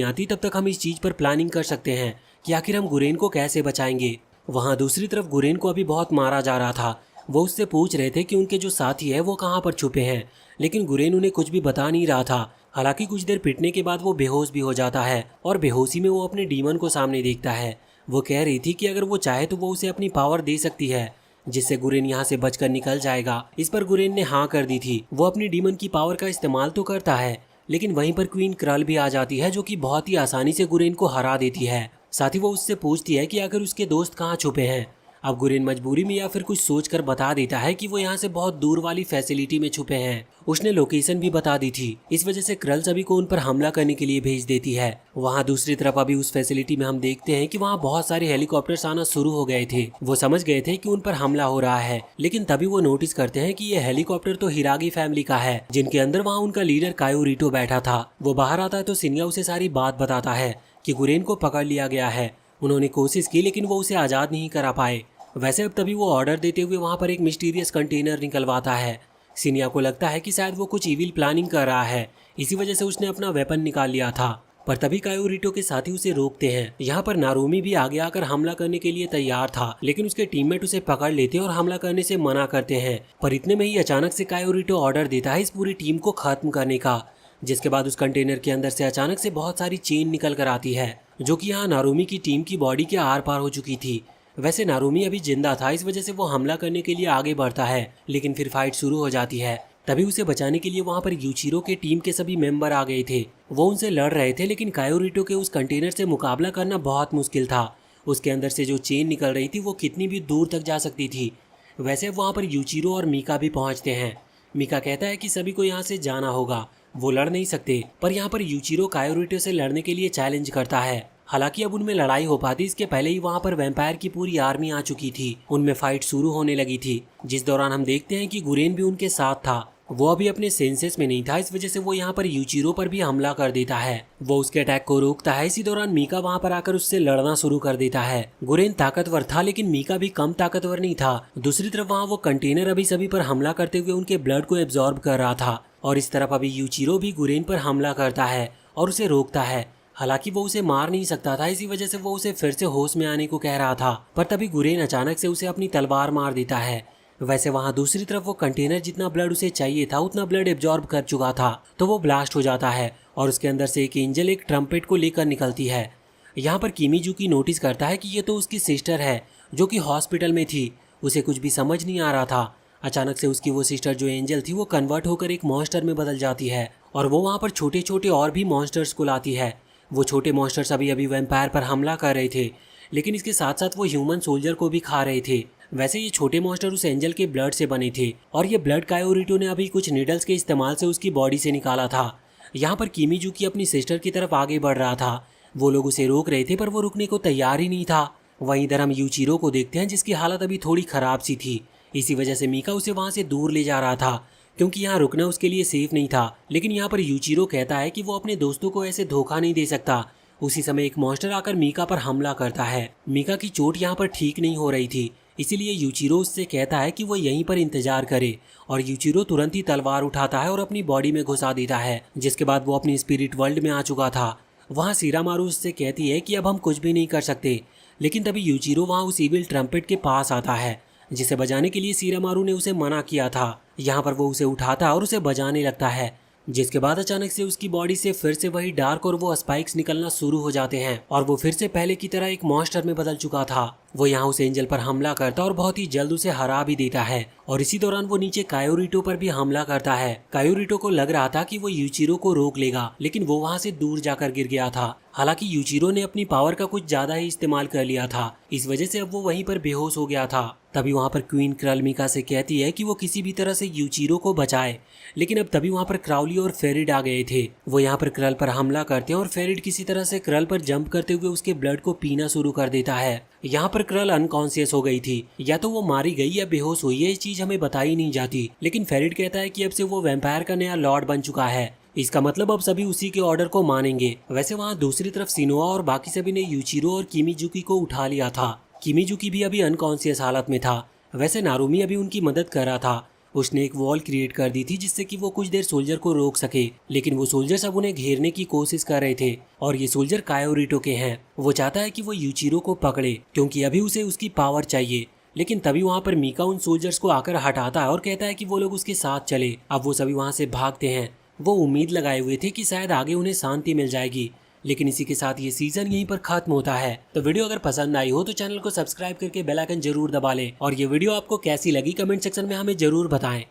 आती तब तक हम इस चीज पर प्लानिंग कर सकते हैं कि आखिर हम गुरेन को कैसे बचाएंगे। वहाँ दूसरी तरफ गुरेन को अभी बहुत मारा जा रहा था। वो उससे पूछ रहे थे कि उनके जो साथी है वो कहाँ पर छुपे हैं, लेकिन गुरेन उन्हें कुछ भी बता नहीं रहा था। हालांकि कुछ देर पिटने के बाद वो बेहोश भी हो जाता है और बेहोशी में वो अपने डीमन को सामने देखता है। वो कह रही थी कि अगर वो चाहे तो वो उसे अपनी पावर दे सकती है जिससे गुरेन यहाँ से बचकर निकल जाएगा। इस पर गुरेन ने हाँ कर दी थी। वो अपनी डीमन की पावर का इस्तेमाल तो करता है, लेकिन वहीं पर क्वीन क्रल भी आ जाती है जो कि बहुत ही आसानी से गुरेन को हरा देती है। साथ ही वो उससे पूछती है कि आखिर उसके दोस्त कहाँ छुपे हैं। अब गुरेन मजबूरी में या फिर कुछ सोचकर बता देता है कि वो यहाँ से बहुत दूर वाली फैसिलिटी में छुपे हैं। उसने लोकेशन भी बता दी थी, इस वजह से क्रल सभी को उन पर हमला करने के लिए भेज देती है। वहाँ दूसरी तरफ अभी उस फैसिलिटी में हम देखते हैं कि वहाँ बहुत सारे हेलीकॉप्टर्स आना शुरू हो गए थे। वो समझ गए थे कि उन पर हमला हो रहा है, लेकिन तभी वो नोटिस करते हैं कि ये हेलीकॉप्टर तो हिरागी फैमिली का है, जिनके अंदर वहाँ उनका लीडर कायोरिटो बैठा था। वो बाहर आता है तो सिन्या उसे सारी बात बताता है कि गुरेन को पकड़ लिया गया है। उन्होंने कोशिश की लेकिन वो उसे आज़ाद नहीं करा पाए। वैसे अब तभी वो ऑर्डर देते हुए वहाँ पर एक मिस्टीरियस कंटेनर निकलवाता है। सिनिया को लगता है कि शायद वो कुछ इविल प्लानिंग कर रहा है, इसी वजह से उसने अपना वेपन निकाल लिया था। पर तभी कायोरिटो के साथी उसे रोकते हैं। यहाँ पर नारुमी भी आगे आकर हमला करने के लिए तैयार था, लेकिन उसके टीममेट उसे पकड़ लेते और हमला करने से मना करते हैं। पर इतने में ही अचानक से कायोरिटो ऑर्डर देता है इस पूरी टीम को खत्म करने का, जिसके बाद उस कंटेनर के अंदर से अचानक से बहुत सारी चेन निकल कर आती है, जो कि यहाँ नारुमी की टीम की बॉडी के आर पार हो चुकी थी। वैसे नारुमी अभी जिंदा था, इस वजह से वो हमला करने के लिए आगे बढ़ता है, लेकिन फिर फाइट शुरू हो जाती है। तभी उसे बचाने के लिए वहाँ पर यूचिरो के टीम के सभी मेंबर आ गए थे। वो उनसे लड़ रहे थे, लेकिन कायोरिटो के उस कंटेनर से मुकाबला करना बहुत मुश्किल था। उसके अंदर से जो चेन निकल रही थी वो कितनी भी दूर तक जा सकती थी। वैसे वहाँ पर यूचिरो और मीका भी पहुँचते हैं। मीका कहता है कि सभी को यहाँ से जाना होगा, वो लड़ नहीं सकते। पर यहाँ पर यूचिरो कायोरिटो से लड़ने के लिए चैलेंज करता है। हालांकि अब उनमें लड़ाई हो पाती, इसके पहले ही वहाँ पर वैम्पायर की पूरी आर्मी आ चुकी थी। उनमें फाइट शुरू होने लगी थी, जिस दौरान हम देखते हैं कि गुरेन भी उनके साथ था। वो अभी अपने सेंसेस में नहीं था, इस वजह से वो यहाँ पर यूचिरो पर भी हमला कर देता है। वो उसके अटैक को रोकता है। इसी दौरान मीका वहाँ पर आकर उससे लड़ना शुरू कर देता है। गुरेन ताकतवर था, लेकिन मीका भी कम ताकतवर नहीं था। दूसरी तरफ वहाँ वो कंटेनर अभी सभी पर हमला करते हुए उनके ब्लड को एब्जॉर्ब कर रहा था, और इस तरफ अभी यूचिरो भी गुरेन पर हमला करता है और उसे रोकता है। हालांकि वो उसे मार नहीं सकता था, इसी वजह से वो उसे फिर से होश में आने को कह रहा था। पर तभी गुरेन अचानक से उसे अपनी तलवार मार देता है। वैसे वहाँ दूसरी तरफ वो कंटेनर जितना ब्लड उसे चाहिए था उतना ब्लड एब्जॉर्ब कर चुका था, तो वो ब्लास्ट हो जाता है और उसके अंदर से एक एंजल एक ट्रम्पेट को लेकर निकलती है। यहाँ पर किमीजुकी नोटिस करता है कि ये तो उसकी सिस्टर है जो कि हॉस्पिटल में थी। उसे कुछ भी समझ नहीं आ रहा था। अचानक से उसकी वो सिस्टर जो एंजल थी वो कन्वर्ट होकर एक मॉन्स्टर में बदल जाती है, और वो वहाँ पर छोटे छोटे और भी मॉन्स्टर्स को लाती है। वो छोटे मॉन्स्टर्स अभी वैम्पायर पर हमला कर रहे थे, लेकिन इसके साथ साथ वो ह्यूमन सोल्जर को भी खा रहे थे। वैसे ये छोटे मॉन्स्टर उस एंजल के ब्लड से बने थे, और ये ब्लड कायोरिटो ने अभी कुछ नीडल्स के इस्तेमाल से उसकी बॉडी से निकाला था। यहाँ पर किमीजुकी अपनी सिस्टर की तरफ आगे बढ़ रहा था। वो लोग उसे रोक रहे थे, पर वो रुकने को तैयार ही नहीं था। वहीं इधर हम यूचिरो को देखते हैं, जिसकी हालत अभी थोड़ी खराब सी थी। इसी वजह से मीका उसे वहाँ से दूर ले जा रहा था, क्योंकि यहाँ रुकना उसके लिए सेफ नहीं था। लेकिन यहाँ पर यूचिरो कहता है कि वो अपने दोस्तों को ऐसे धोखा नहीं दे सकता। उसी समय एक मॉन्स्टर आकर मीका पर हमला करता है। मीका की चोट यहाँ पर ठीक नहीं हो रही थी, इसीलिए यूचिरो उससे कहता है कि वो यहीं पर इंतजार करे, और यूचिरो तुरंत ही तलवार उठाता है और अपनी बॉडी में घुसा देता है। जिसके बाद वो अपनी स्पिरिट वर्ल्ड में आ चुका था। वहाँ सीरामारू उससे कहती है कि अब हम कुछ भी नहीं कर सकते, लेकिन तभी यूचिरो वहाँ उस इविल ट्रम्पेट के पास आता है, जिसे बजाने के लिए सीरामारू ने उसे मना किया था। यहाँ पर वो उसे उठाता और उसे बजाने लगता है, जिसके बाद अचानक से उसकी बॉडी से फिर से वही डार्क और वो स्पाइक्स निकलना शुरू हो जाते हैं, और वो फिर से पहले की तरह एक मॉन्स्टर में बदल चुका था। वो यहाँ उस एंजल पर हमला करता और बहुत ही जल्द उसे हरा भी देता है, और इसी दौरान वो नीचे कायोरिटो पर भी हमला करता है। कायोरिटो को लग रहा था कि वो यूचिरो को रोक लेगा, लेकिन वो वहाँ से दूर जाकर गिर गया था। हालांकि यूचिरो ने अपनी पावर का कुछ ज्यादा ही इस्तेमाल कर लिया था, इस वजह से अब वो वहीं पर बेहोश हो गया था। तभी वहाँ पर क्वीन क्रल मीका से कहती है कि वो किसी भी तरह से यूचिरो को बचाए, लेकिन अब तभी वहाँ पर क्राउली और फेरिड आ गए थे। वो यहाँ पर क्रल पर हमला करते हैं और फेरिड किसी तरह से क्रल पर जंप करते हुए उसके ब्लड को पीना शुरू कर देता है। यहाँ पर क्रल अनकॉन्शियस हो गई थी, या तो वो मारी गई या बेहोश हुई है, इस चीज हमें बताई नहीं जाती। लेकिन फेरिड कहता है कि अब से वो वैम्पायर का नया लॉर्ड बन चुका है, इसका मतलब अब सभी उसी के ऑर्डर को मानेंगे। वैसे वहाँ दूसरी तरफ सिनोआ और बाकी सभी ने यूचिरो और किमीजुकी को उठा लिया था। किमीजुकी भी अभी अनकॉन्शियस हालत में था। वैसे नारुमी अभी उनकी मदद कर रहा था। उसने एक वॉल क्रिएट कर दी थी, जिससे कि वो कुछ देर सोल्जर को रोक सके, लेकिन वो सोल्जर सब उन्हें घेरने की कोशिश कर रहे थे, और ये सोल्जर कायोरिटो के हैं। वो चाहता है कि वो यूचिरो को पकड़े, क्योंकि अभी उसे उसकी पावर चाहिए। लेकिन तभी वहाँ पर मीका उन सोल्जर्स को आकर हटाता है और कहता है कि वो लोग उसके साथ चले। अब वो सभी वहाँ से भागते हैं। वो उम्मीद लगाए हुए थे कि शायद आगे उन्हें शांति मिल जाएगी, लेकिन इसी के साथ ये सीजन यहीं पर खत्म होता है। तो वीडियो अगर पसंद आई हो तो चैनल को सब्सक्राइब करके बेल आइकन जरूर दबा लें, और ये वीडियो आपको कैसी लगी कमेंट सेक्शन में हमें जरूर बताएं।